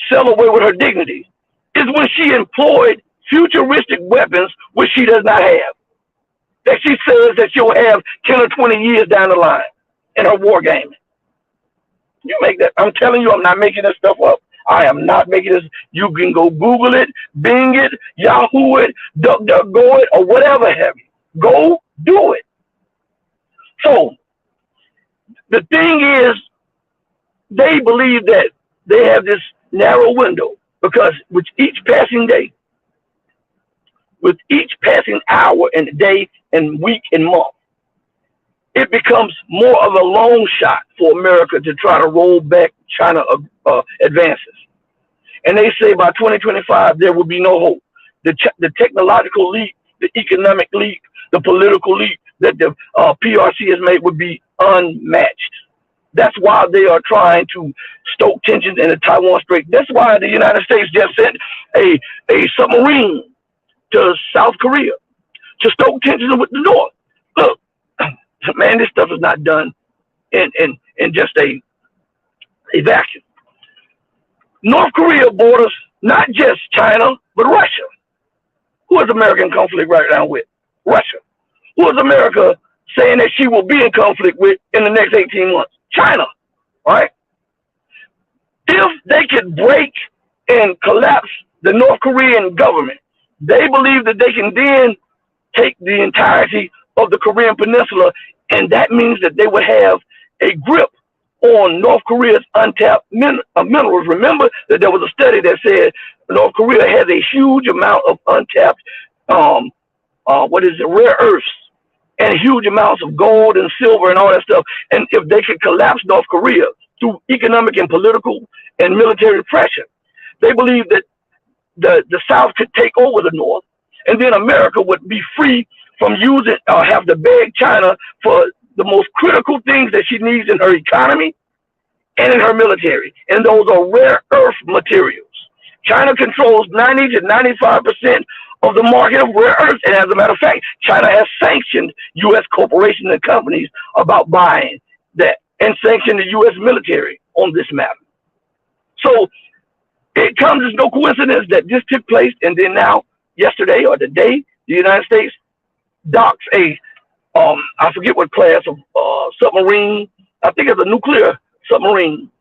sail away with her dignity, is when she employed futuristic weapons which she does not have, that she says that she'll have 10 or 20 years down the line in her war game. You make that. I'm telling you, I'm not making this stuff up. I am not making this. You can go Google it, Bing it, Yahoo it, DuckDuckGo it, or whatever have you. Go do it. So the thing is, they believe that they have this narrow window because with each passing day, with each passing hour and day and week and month, it becomes more of a long shot for America to try to roll back China advances. And they say by 2025, there will be no hope. the technological leap, the economic leap, the political leap that the PRC has made would be unmatched. That's why they are trying to stoke tensions in the Taiwan Strait. That's why the United States just sent a submarine to South Korea to stoke tensions with the North. Look, man, this stuff is not done in just a vacuum. North Korea borders not just China, but Russia. Who is America in conflict right now with? Russia. Who is America saying that she will be in conflict with in the next 18 months? China, right? If they could break and collapse the North Korean government, they believe that they can then take the entirety of the Korean Peninsula, and that means that they would have a grip on North Korea's untapped minerals. Remember that there was a study that said North Korea has a huge amount of untapped, rare earths, and huge amounts of gold and silver and all that stuff. And if they could collapse North Korea through economic and political and military pressure, they believe that the South could take over the North, and then America would be free from using or have to beg China for the most critical things that she needs in her economy and in her military. And those are rare earth materials. China controls 90 to 95% of the market of rare earths. And as a matter of fact, China has sanctioned U.S. corporations and companies about buying that and sanctioned the U.S. military on this matter. So it comes as no coincidence that this took place. And then now, yesterday or today, the United States docks I forget what class of submarine, I think it's a nuclear submarine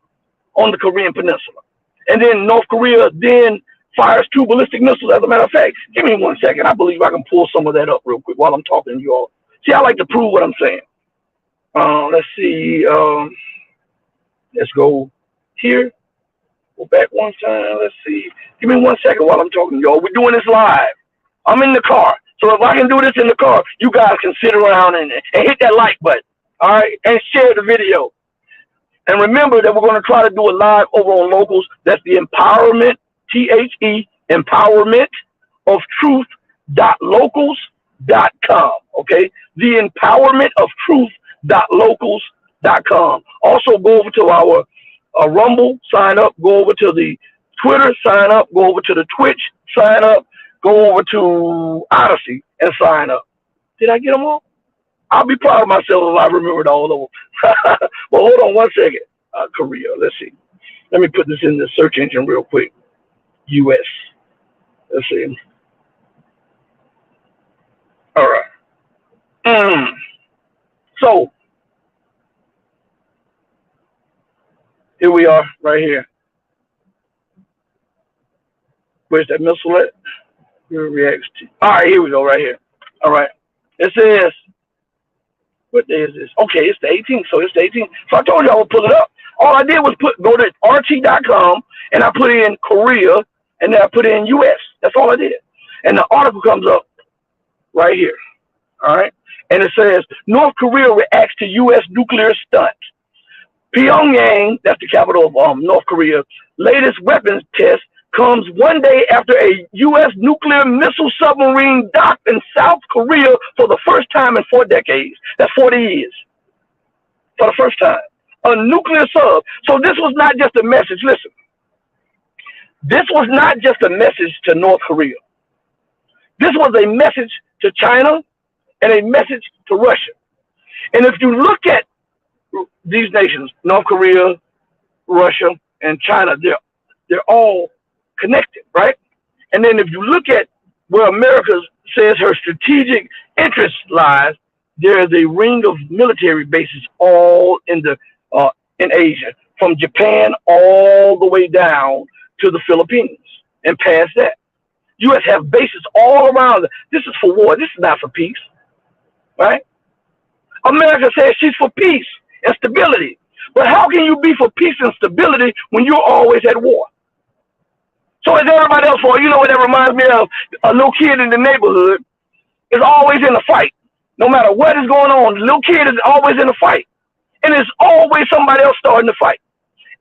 on the Korean Peninsula. And then North Korea then fires 2 ballistic missiles. As a matter of fact, give me 1 second. I believe I can pull some of that up real quick while I'm talking to you all. See, I like to prove what I'm saying. Let's see. Let's go here. Go back one time. Let's see. Give me 1 second while I'm talking to y'all. We're doing this live. I'm in the car. So if I can do this in the car, you guys can sit around and hit that like button. All right. And share the video. And remember that we're going to try to do it live over on Locals. That's the empowerment, THE, empowerment of truth.locals.com. Okay. The empowerment of truth.locals.com. Also go over to our Rumble, sign up, go over to the Twitter, sign up, go over to the Twitch, sign up, go over to Odyssey and sign up. Did I get them all? I'll be proud of myself if I remembered all of them. Well, hold on 1 second. Korea, let's see. Let me put this in the search engine real quick. US. Let's see. All right. So, here we are, right here. Where's that missile at? Reacts to. All right, here we go, right here. All right. It says, what day is this? Okay, it's the 18th. So it's the 18th. So I told you I would pull it up. All I did was go to RT.com and I put in Korea and then I put in US. That's all I did. And the article comes up right here. All right. And it says, North Korea reacts to US nuclear stunt. Pyongyang, that's the capital of North Korea, latest weapons test comes 1 day after a U.S. nuclear missile submarine docked in South Korea for the first time in 4 decades. That's 40 years. For the first time. A nuclear sub. So this was not just a message. Listen. This was not just a message to North Korea. This was a message to China and a message to Russia. And if you look at these nations, North Korea, Russia, and China, they're all connected, right? And then if you look at where America says her strategic interest lies, there is a ring of military bases all in Asia, from Japan all the way down to the Philippines and past that. U.S. have bases all around. This is for war. This is not for peace, right? America says she's for peace and stability. But how can you be for peace and stability when you're always at war? So is everybody else for? You know what that reminds me of? A little kid in the neighborhood is always in a fight. No matter what is going on, the little kid is always in a fight. And it's always somebody else starting the fight.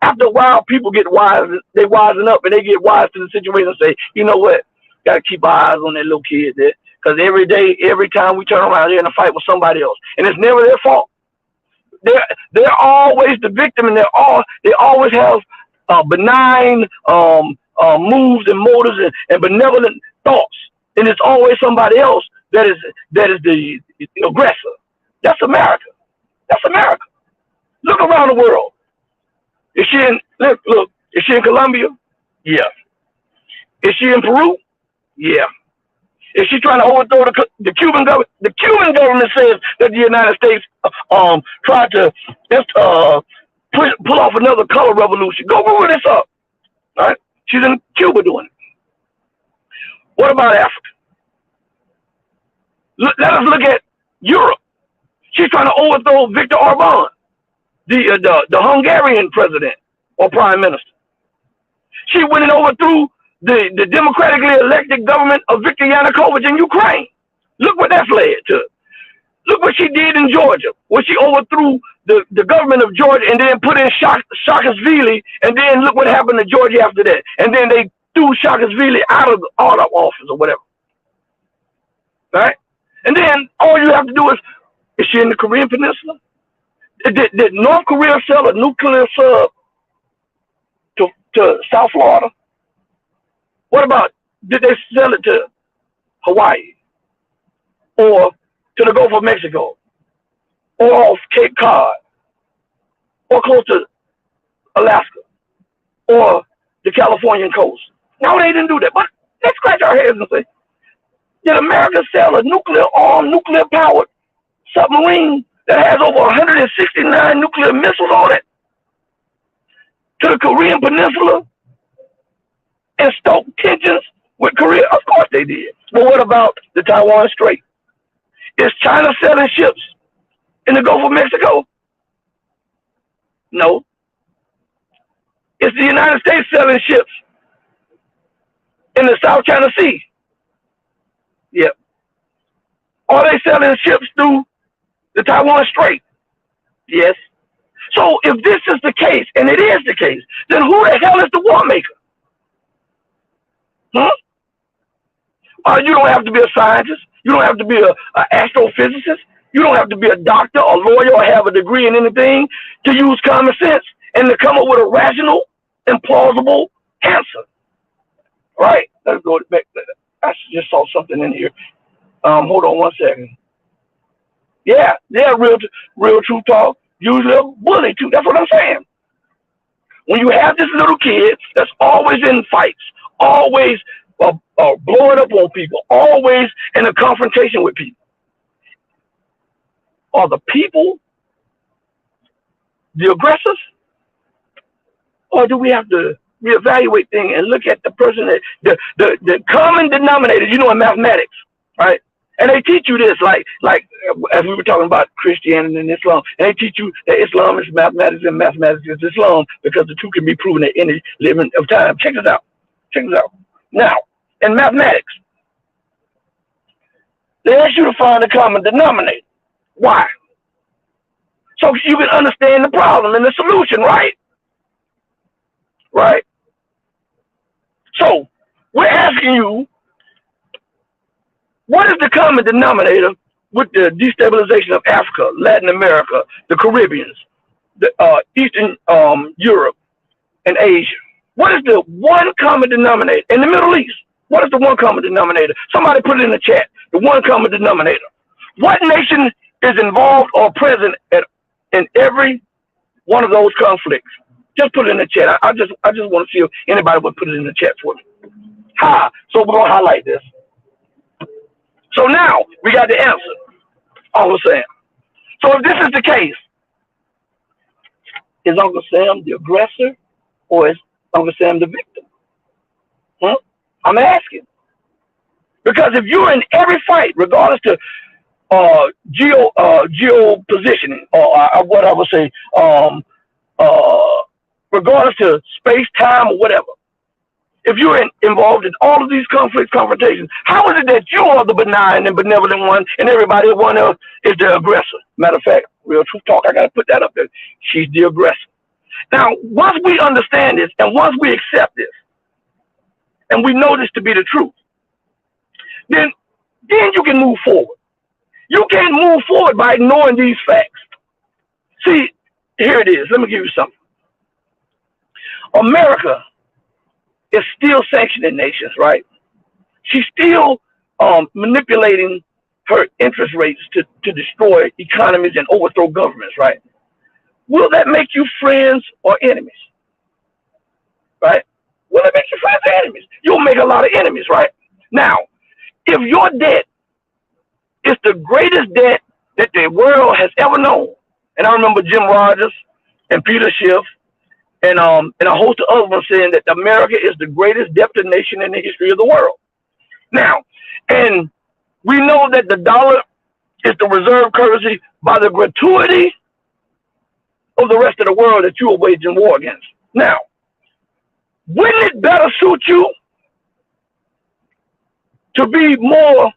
After a while, people get wise. They wisen up and they get wise to the situation and say, you know what? Got to keep our eyes on that little kid there, because every day, every time we turn around, they're in a fight with somebody else, and it's never their fault. They're always the victim, and they always have benign moves and motives and benevolent thoughts, and it's always somebody else that is the aggressor. That's America. That's America. Look around the world. Is she in look? Is she in Colombia? Yeah. Is she in Peru? Yeah. Is she trying to overthrow the Cuban government? The Cuban government says that the United States tried to pull off another color revolution. Go Google this up. All right? She's in Cuba doing it. What about Africa? Let us look at Europe. She's trying to overthrow Viktor Orban, the Hungarian president or prime minister. She went and overthrew the democratically elected government of Viktor Yanukovych in Ukraine. Look what that's led to. Look what she did in Georgia, where she overthrew the government of Georgia and then put in Saakashvili, and then look what happened to Georgia after that. And then they threw Saakashvili out of office or whatever. Right? And then all you have to do is she in the Korean Peninsula? Did North Korea sell a nuclear sub to South Florida? What about, did they sell it to Hawaii or to the Gulf of Mexico or off Cape Cod or close to Alaska or the Californian coast? No, they didn't do that. But let's scratch our heads and say, did America sell a nuclear-armed, nuclear-powered submarine that has over 169 nuclear missiles on it to the Korean Peninsula and stoke tensions with Korea? Of course they did. But what about the Taiwan Strait? Is China selling ships in the Gulf of Mexico? No. Is the United States selling ships in the South China Sea? Yep. Are they selling ships through the Taiwan Strait? Yes. So if this is the case, and it is the case, then who the hell is the war maker? Huh? You don't have to be a scientist. You don't have to be an astrophysicist. You don't have to be a doctor, a lawyer, or have a degree in anything to use common sense and to come up with a rational and plausible answer. Right? Let's go back. I just saw something in here. Hold on one second. Yeah, real truth talk. Usually a bully too. That's what I'm saying. When you have this little kid that's always in fights, always blowing up on people, always in a confrontation with people, are the people the aggressors? Or do we have to reevaluate things and look at the person that the common denominator, in mathematics, right? And they teach you this, like as we were talking about Christianity and Islam, and they teach you that Islam is mathematics and mathematics is Islam, because the two can be proven at any limit of time. Check this out. Now, in mathematics, they ask you to find the common denominator. Why? So you can understand the problem and the solution, right? Right? So we're asking you, what is the common denominator with the destabilization of Africa, Latin America, the Caribbeans, the Eastern Europe, and Asia? What is the one common denominator? In the Middle East, what is the one common denominator? Somebody put it in the chat. The one common denominator. What nation is involved or present in every one of those conflicts? Just put it in the chat. I just want to see if anybody would put it in the chat for me. So we're going to highlight this. So now we got the answer. Uncle Sam. So if this is the case, is Uncle Sam the aggressor or is Uncle Sam the victim? I'm asking. Because if you're in every fight, regardless to geo positioning, or what I would say, regardless to space, time, or whatever, if you're involved in all of these confrontations, how is it that you are the benign and benevolent one and everybody else is the aggressor? Matter of fact, real truth talk, I got to put that up there. She's the aggressor. Now, once we understand this and once we accept this and we know this to be the truth, then you can move forward. You can't move forward by ignoring these facts. See, here it is. Let me give you something. America is still sanctioning nations, right? She's still manipulating her interest rates to destroy economies and overthrow governments, right? Will that make you friends or enemies, right? Will it make you friends or enemies? You'll make a lot of enemies, right? Now, if your debt is the greatest debt that the world has ever known, and I remember Jim Rogers and Peter Schiff and a host of other ones saying that America is the greatest debtor nation in the history of the world. Now, and we know that the dollar is the reserve currency by the gratuity of the rest of the world that you are waging war against. Now, wouldn't it better suit you to be more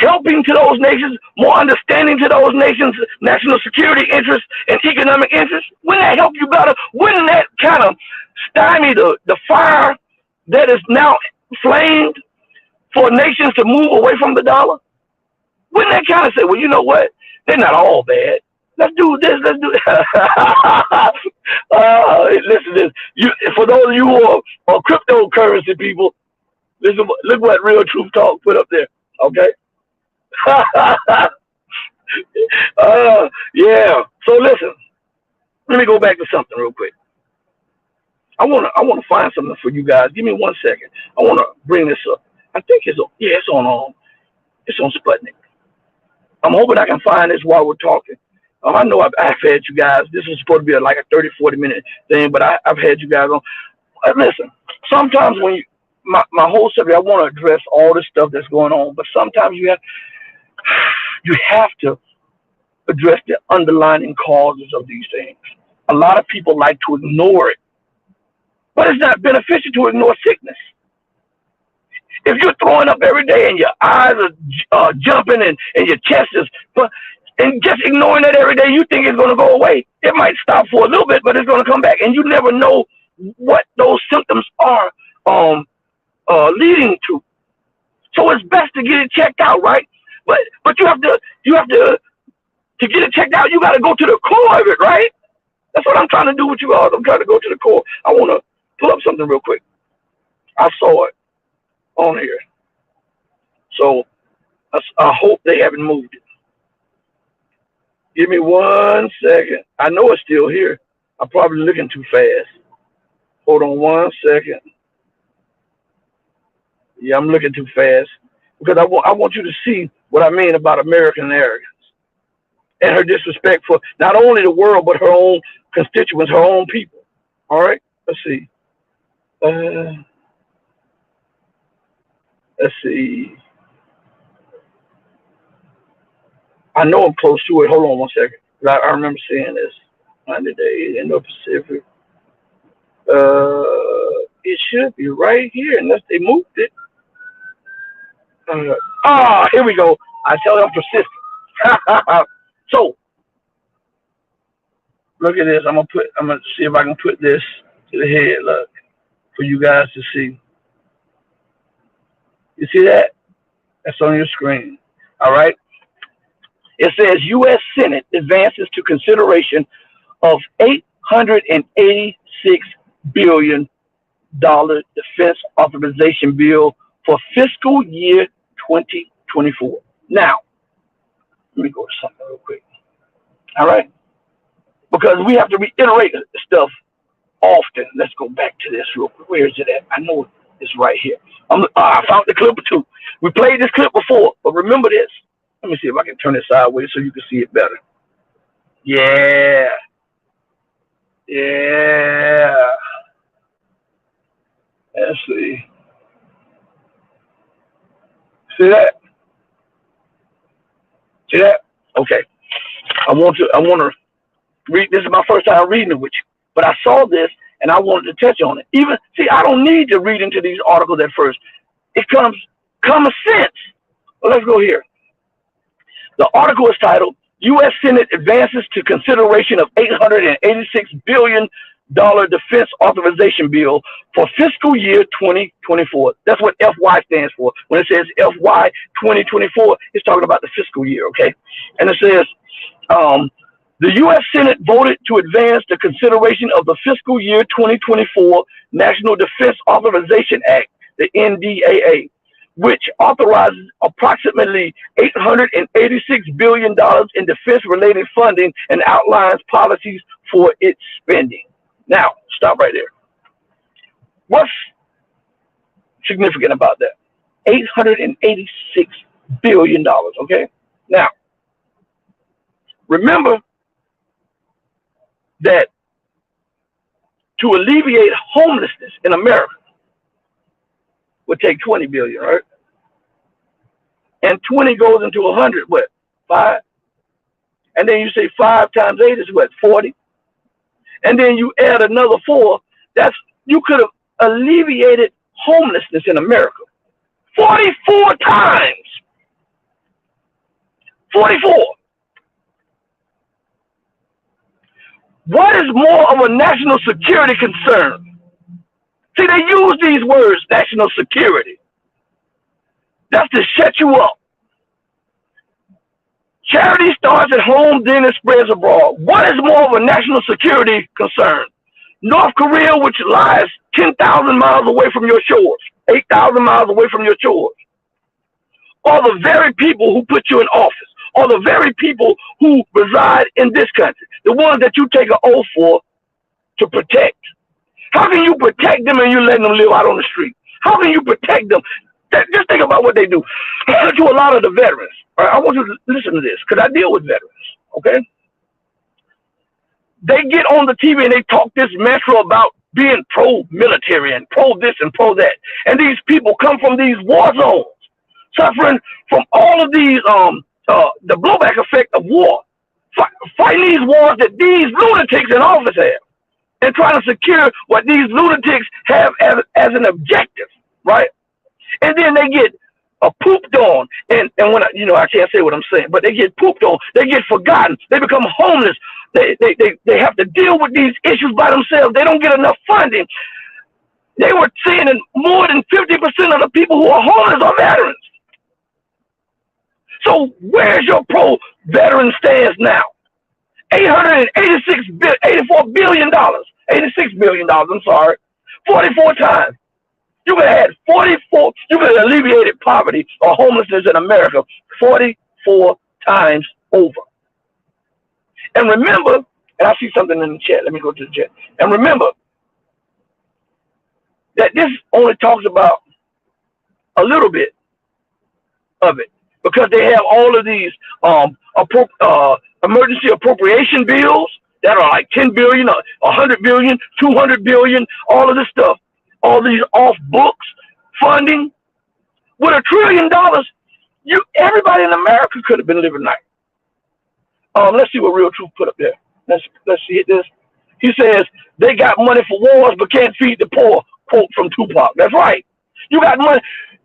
helping to those nations, more understanding to those nations' national security interests and economic interests? Wouldn't that help you better? Wouldn't that kind of stymie the fire that is now flamed for nations to move away from the dollar? Wouldn't that kind of say, well, you know what? They're not all bad. Let's do this. Let's do listen to this. For those of you who are cryptocurrency people, listen, look what Real Truth Talk put up there. Okay. Yeah. So listen, let me go back to something real quick. I wanna find something for you guys. Give me 1 second. I wanna bring this up. I think it's on Sputnik. I'm hoping I can find this while we're talking. I know I've had you guys. This is supposed to be like a 30, 40-minute thing, but I've had you guys on. Listen, sometimes when my whole subject, I want to address all the stuff that's going on, but sometimes you have to address the underlying causes of these things. A lot of people like to ignore it, but it's not beneficial to ignore sickness. If you're throwing up every day and your eyes are jumping and your chest is, and just ignoring that every day, you think it's going to go away. It might stop for a little bit, but it's going to come back, and you never know what those symptoms are leading to. So it's best to get it checked out, right? But you have to get it checked out. You got to go to the core of it, right? That's what I'm trying to do with you all. I'm trying to go to the core. I want to pull up something real quick. I saw it on here, so I hope they haven't moved it. Give me 1 second. I know it's still here. I'm probably looking too fast. Hold on 1 second. Yeah, I'm looking too fast because I want you to see what I mean about American arrogance and her disrespect for not only the world but her own constituents, her own people. All right, let's see. Let's see. I know I'm close to it. Hold on 1 second. I remember seeing this 90 days in the Pacific. It should be right here unless they moved it. Here we go. I tell them persistent. So look at this. I'm gonna see if I can put this to the head, look, for you guys to see. You see that? That's on your screen. All right. It says U.S. Senate advances to consideration of $886 billion defense authorization bill for fiscal year 2024. Now, let me go to something real quick. All right? Because we have to reiterate stuff often. Let's go back to this real quick. Where is it at? I know it's right here. I found the clip too. We played this clip before, but remember this. Let me see if I can turn it sideways so you can see it better. Yeah. Yeah. Let's see. See that? See that? Okay. I want to read. This is my first time reading it with you, but I saw this and I wanted to touch on it. I don't need to read into these articles at first. It comes common sense. Well, let's go here. The article is titled, U.S. Senate advances to consideration of $886 billion defense authorization bill for fiscal year 2024. That's what FY stands for. When it says FY 2024, it's talking about the fiscal year, okay? And it says, the U.S. Senate voted to advance the consideration of the fiscal year 2024 National Defense Authorization Act, the NDAA, which authorizes approximately $886 billion in defense-related funding and outlines policies for its spending. Now, stop right there. What's significant about that? $886 billion, okay? Now, remember that to alleviate homelessness in America would take 20 billion, right? And 20 goes into 100, what, 5? And then you say 5 times 8 is what, 40? And then you add another 4, you could have alleviated homelessness in America 44 times. 44. What is more of a national security concern? See, they use these words, national security. That's to shut you up. Charity starts at home, then it spreads abroad. What is more of a national security concern? North Korea, which lies 10,000 miles away from your shores, 8,000 miles away from your shores, or the very people who put you in office, or the very people who reside in this country, the ones that you take an oath for to protect. How can you protect them and you letting them live out on the street? How can you protect them? Just think about what they do to a lot of the veterans. Right? I want you to listen to this because I deal with veterans, okay? They get on the TV and they talk this mantra about being pro-military and pro-this and pro-that. And these people come from these war zones, suffering from all of these, the blowback effect of war, fighting these wars that these lunatics in office have, and trying to secure what these lunatics have as an objective, right? And then they get pooped on, and when I can't say what I'm saying, but they get pooped on, they get forgotten, they become homeless, they have to deal with these issues by themselves. They don't get enough funding. They were saying that more than 50% of the people who are homeless are veterans. So where's your pro-veteran stance now? $84 billion, $86 billion, I'm sorry, 44 times. You could have had 44, you could have alleviated poverty or homelessness in America 44 times over. And remember, and I see something in the chat, let me go to the chat. And remember that this only talks about a little bit of it, because they have all of these emergency appropriation bills that are like 10 billion, 100 billion, 200 billion, all of this stuff, all these off books funding. With $1 trillion, everybody in America could have been living nice. Let's see what Real Truth put up there. Let's see this. He says they got money for wars but can't feed the poor. Quote from Tupac. That's right. You got money.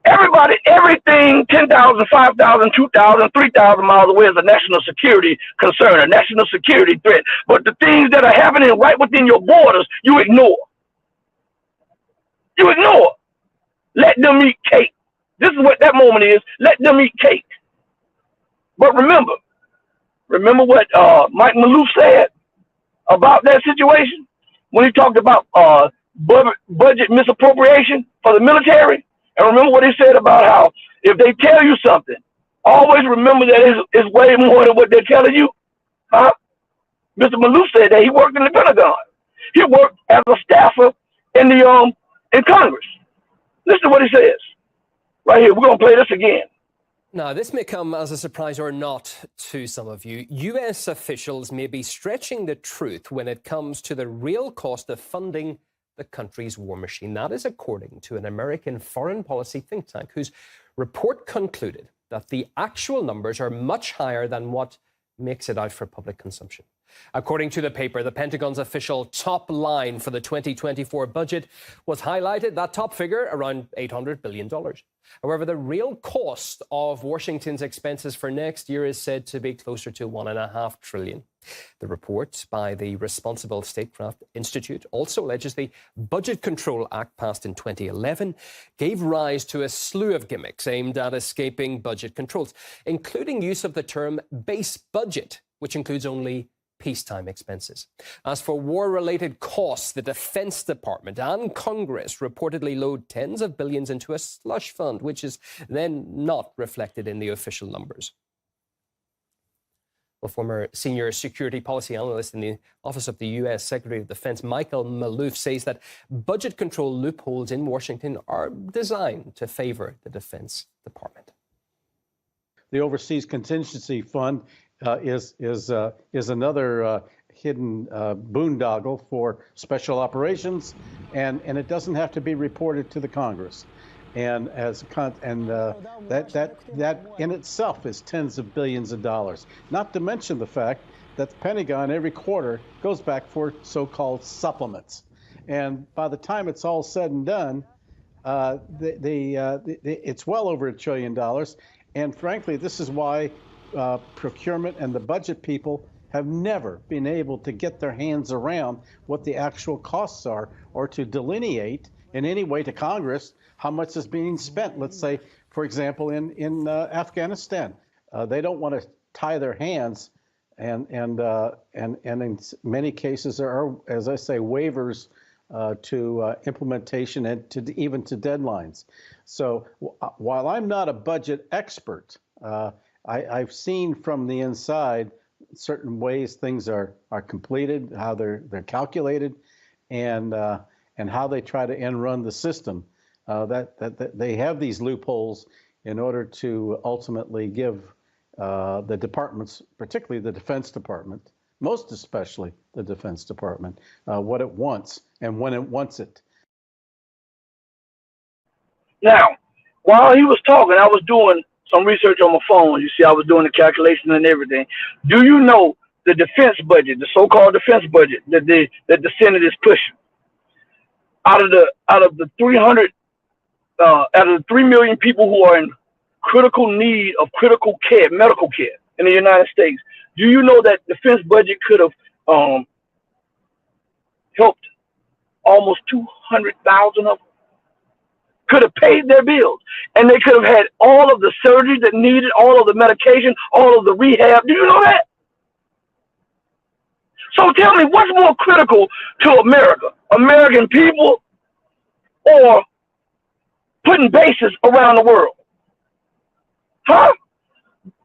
Everybody, everything 10,000, 5,000, 2,000, 3,000 miles away is a national security concern, a national security threat. But the things that are happening right within your borders, you ignore. You ignore. Let them eat cake. This is what that moment is. Let them eat cake. But remember what Mike Maloof said about that situation when he talked about budget misappropriation for the military. And remember what he said about how if they tell you something, always remember that it's way more than what they're telling you. Huh? Mr. Maloof said that he worked in the Pentagon. He worked as a staffer in Congress. Listen to what he says. Right here, we're going to play this again. Now, this may come as a surprise or not to some of you. U.S. officials may be stretching the truth when it comes to the real cost of funding the country's war machine. That is according to an American foreign policy think tank whose report concluded that the actual numbers are much higher than what makes it out for public consumption. According to the paper, the Pentagon's official top line for the 2024 budget was highlighted, that top figure, around $800 billion. However, the real cost of Washington's expenses for next year is said to be closer to $1.5 trillion. The report by the Responsible Statecraft Institute also alleges the Budget Control Act passed in 2011 gave rise to a slew of gimmicks aimed at escaping budget controls, including use of the term base budget, which includes only peacetime expenses. As for war-related costs, the Defense Department and Congress reportedly load tens of billions into a slush fund, which is then not reflected in the official numbers. Well, former senior security policy analyst in the Office of the U.S. Secretary of Defense, Michael Maloof, says that budget control loopholes in Washington are designed to favor the Defense Department. The Overseas Contingency Fund is another hidden boondoggle for special operations, and it doesn't have to be reported to the Congress. And that in itself is tens of billions of dollars. Not to mention the fact that the Pentagon every quarter goes back for so-called supplements, and by the time it's all said and done, it's well over $1 trillion. And frankly, this is why procurement and the budget people have never been able to get their hands around what the actual costs are, or to delineate in any way to Congress how much is being spent. Let's say, for example, in Afghanistan, they don't want to tie their hands, and in many cases there are, as I say, waivers to implementation and even to deadlines. So while I'm not a budget expert, I've seen from the inside certain ways things are completed, how they're calculated, and how they try to end run the system. That they have these loopholes in order to ultimately give the departments, particularly the Defense Department, most especially the Defense Department, what it wants and when it wants it. Now, while he was talking, I was doing some research on my phone. You see, I was doing the calculation and everything. Do you know the defense budget, the so-called defense budget that the Senate is pushing? Out of the 3 million people who are in critical need of critical care, medical care in the United States, do you know that defense budget could have helped almost 200,000 of them? Could have paid their bills, and they could have had all of the surgery that needed, all of the medication, all of the rehab. Do you know that? So tell me, what's more critical to America, American people, or putting bases around the world? Huh?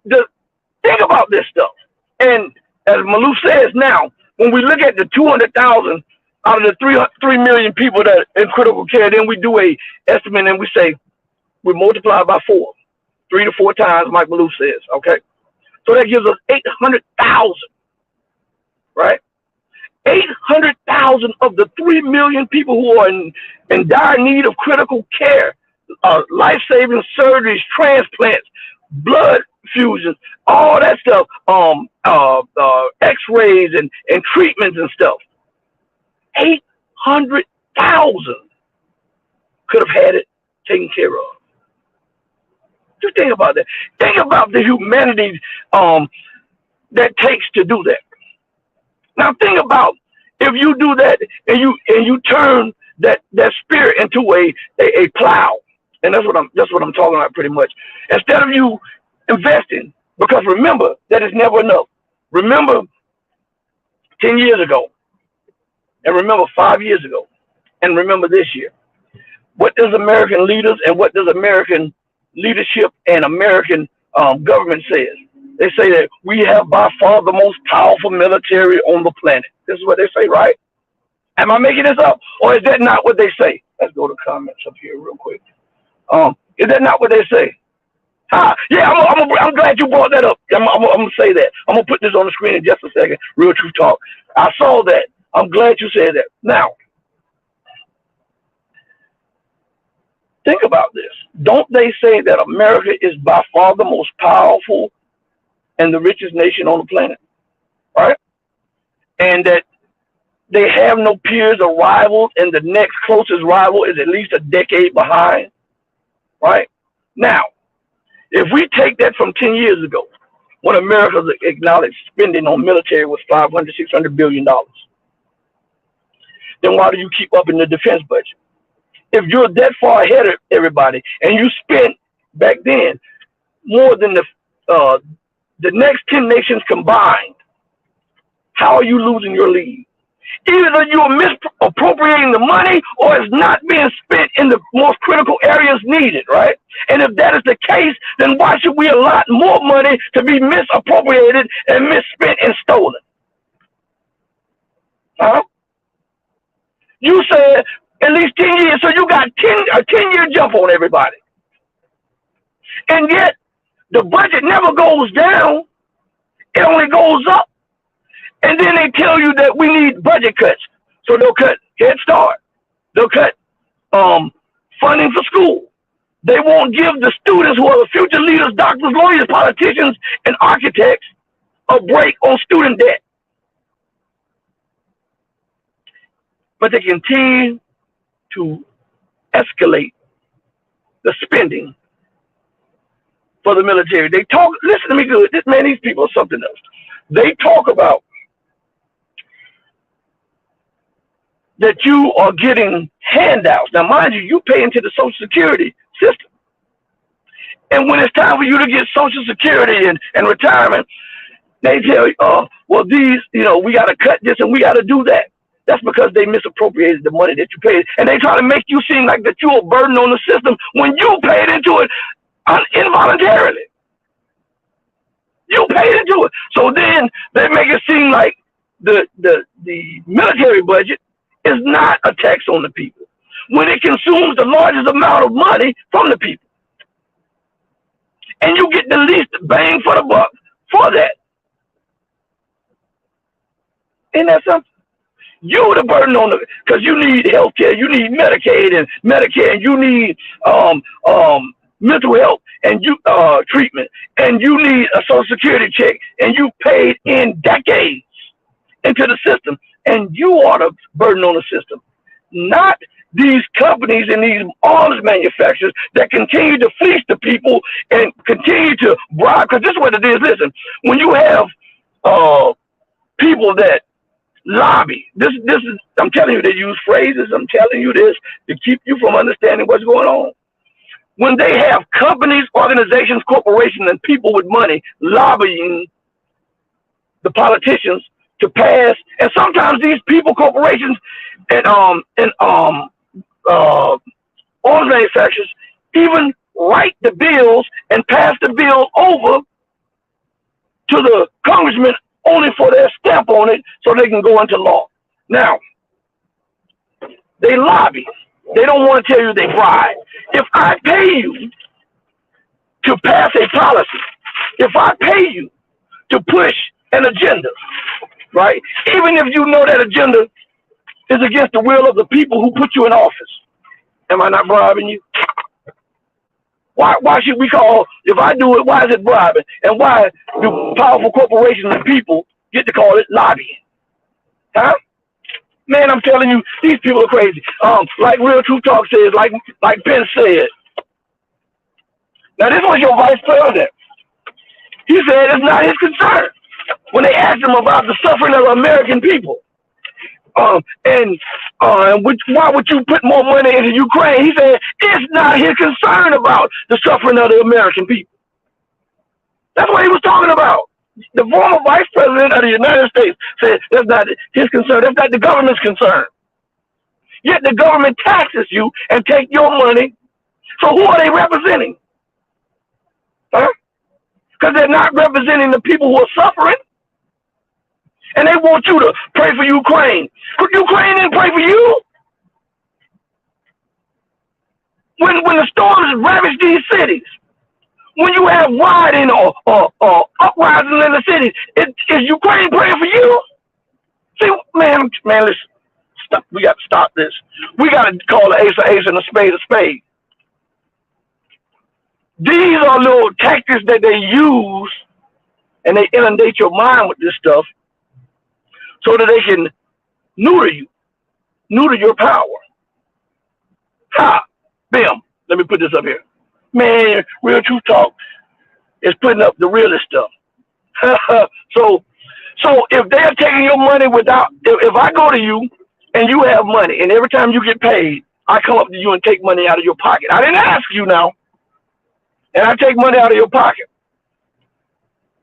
Think about this stuff. And as Maloof says now, when we look at the 200,000 out of the 3 million people that are in critical care, then we do a estimate and we say we multiply by 4, 3 to 4 times, Mike Maloof says, okay? So that gives us 800,000, right? 800,000 of the 3 million people who are in dire need of critical care, life-saving surgeries, transplants, blood fusions, all that stuff, x-rays and treatments and stuff. 800,000 could have had it taken care of. Just think about that. Think about the humanity that takes to do that. Now think about if you do that and you turn that spirit into a plow, and that's what I'm talking about pretty much. Instead of you investing, because remember that it's never enough. Remember 10 years ago, and remember 5 years ago, and remember this year. What does American leaders and what does American leadership and American government says? They say that we have by far the most powerful military on the planet. This is what they say, right? Am I making this up, or is that not what they say? Let's go to comments up here real quick. Is that not what they say? Yeah, I'm glad you brought that up. I'm gonna say that. I'm gonna put this on the screen in just a second. Real Truth Talk. I saw that. I'm glad you said that. Now, think about this. Don't they say that America is by far the most powerful and the richest nation on the planet, right? And that they have no peers or rivals, and the next closest rival is at least a decade behind, right? Now, if we take that from 10 years ago, when America's acknowledged spending on military was 500, $600 billion. Then why do you keep up in the defense budget? If you're that far ahead of everybody and you spent back then more than the next 10 nations combined, how are you losing your lead? Either you're misappropriating the money or it's not being spent in the most critical areas needed, right? And if that is the case, then why should we allot more money to be misappropriated and misspent and stolen? Huh? You said at least 10 years, so you got a 10-year jump on everybody. And yet, the budget never goes down. It only goes up. And then they tell you that we need budget cuts. So they'll cut Head Start. They'll cut funding for school. They won't give the students who are the future leaders, doctors, lawyers, politicians, and architects a break on student debt. But they continue to escalate the spending for the military. They talk, listen to me good, man, these people are something else. They talk about that you are getting handouts. Now, mind you, you pay into the Social Security system. And when it's time for you to get Social Security and retirement, they tell you, well, these, we got to cut this and we got to do that. That's because they misappropriated the money that you paid. And they try to make you seem like that you're a burden on the system when you paid into it involuntarily. You paid into it. So then they make it seem like the military budget is not a tax on the people when it consumes the largest amount of money from the people. And you get the least bang for the buck for that. Isn't that something? You're the burden on the, because you need health care, you need Medicaid and Medicare, and you need mental health and treatment, and you need a Social Security check, and you paid in decades into the system, and you are the burden on the system, not these companies and these arms manufacturers that continue to fleece the people and continue to bribe. Because this is what it is. Listen, when you have people that lobby, this is, I'm telling you, they use phrases, I'm telling you this to keep you from understanding what's going on. When they have companies, organizations, corporations, and people with money lobbying the politicians to pass, and sometimes these people, corporations, and arms manufacturers even write the bills and pass the bill over to the congressman only for their stamp on it so they can go into law. Now, they lobby. They don't want to tell you they bribe. If I pay you to pass a policy, if I pay you to push an agenda, right? Even if you know that agenda is against the will of the people who put you in office, am I not bribing you? Why should we call, if I do it, why is it bribing? And why do powerful corporations and people get to call it lobbying? Huh? Man, I'm telling you, these people are crazy. Like Real Truth Talk says, like Penn said. Now, this was your vice president. He said it's not his concern when they asked him about the suffering of the American people. Why would you put more money into Ukraine? He said it's not his concern about the suffering of the American people. That's what he was talking about. The former vice president of the United States said that's not his concern. That's not the government's concern. Yet the government taxes you and take your money. So who are they representing? Huh? Because they're not representing the people who are suffering. And they want you to pray for Ukraine. But Ukraine didn't pray for you. When the storms ravage these cities, when you have rioting or uprisings in the cities, is Ukraine praying for you? See, man, listen, stop. We got to stop this. We got to call an ace and a spade a spade. These are little tactics that they use, and they inundate your mind with this stuff so that they can neuter you, neuter your power. Ha! Bam! Let me put this up here. Man, Real Truth Talk is putting up the realest stuff. so, if they're taking your money without, if I go to you and you have money, and every time you get paid, I come up to you and take money out of your pocket. I didn't ask you now, and I take money out of your pocket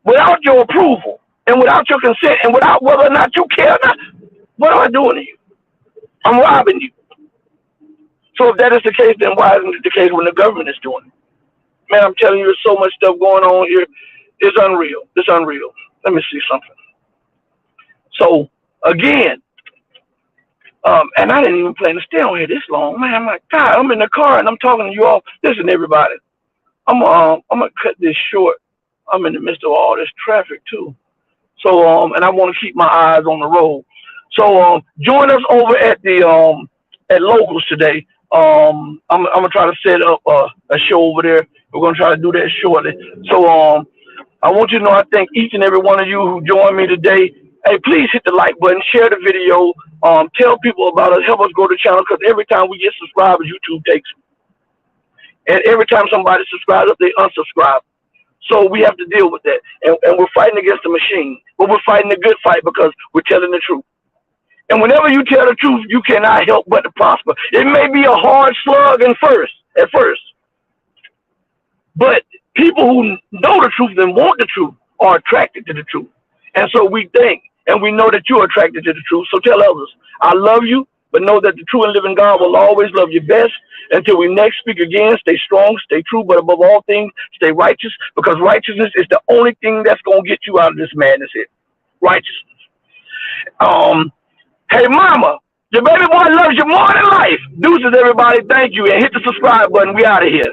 without your approval and without your consent and without whether or not you care or not. What am I doing to you? I'm robbing you. So if that is the case, then why isn't it the case when the government is doing it? Man, I'm telling you, there's so much stuff going on here. It's unreal. It's unreal. Let me see something. So again, and I didn't even plan to stay on here this long, man. I'm like, God, I'm in the car and I'm talking to you all. Listen, everybody, I'm gonna cut this short. I'm in the midst of all this traffic too. So and I want to keep my eyes on the road. So join us over at the at Locals today. I'm gonna try to set up a show over there. We're gonna try to do that shortly. So I want you to know I thank each and every one of you who joined me today. Hey, please hit the like button, share the video, tell people about us, help us grow the channel, because every time we get subscribers, YouTube takes them. And every time somebody subscribes up, they unsubscribe. So we have to deal with that. And we're fighting against the machine. But we're fighting a good fight because we're telling the truth. And whenever you tell the truth, you cannot help but to prosper. It may be a hard slug at first. But people who know the truth and want the truth are attracted to the truth. And so we think and we know that you're attracted to the truth. So tell others, I love you, but know that the true and living God will always love you best. Until we next speak again, stay strong, stay true, but above all things, stay righteous, because righteousness is the only thing that's going to get you out of this madness here. Righteousness. Hey, mama, your baby boy loves you more than life. Deuces, everybody. Thank you. And hit the subscribe button. We out of here.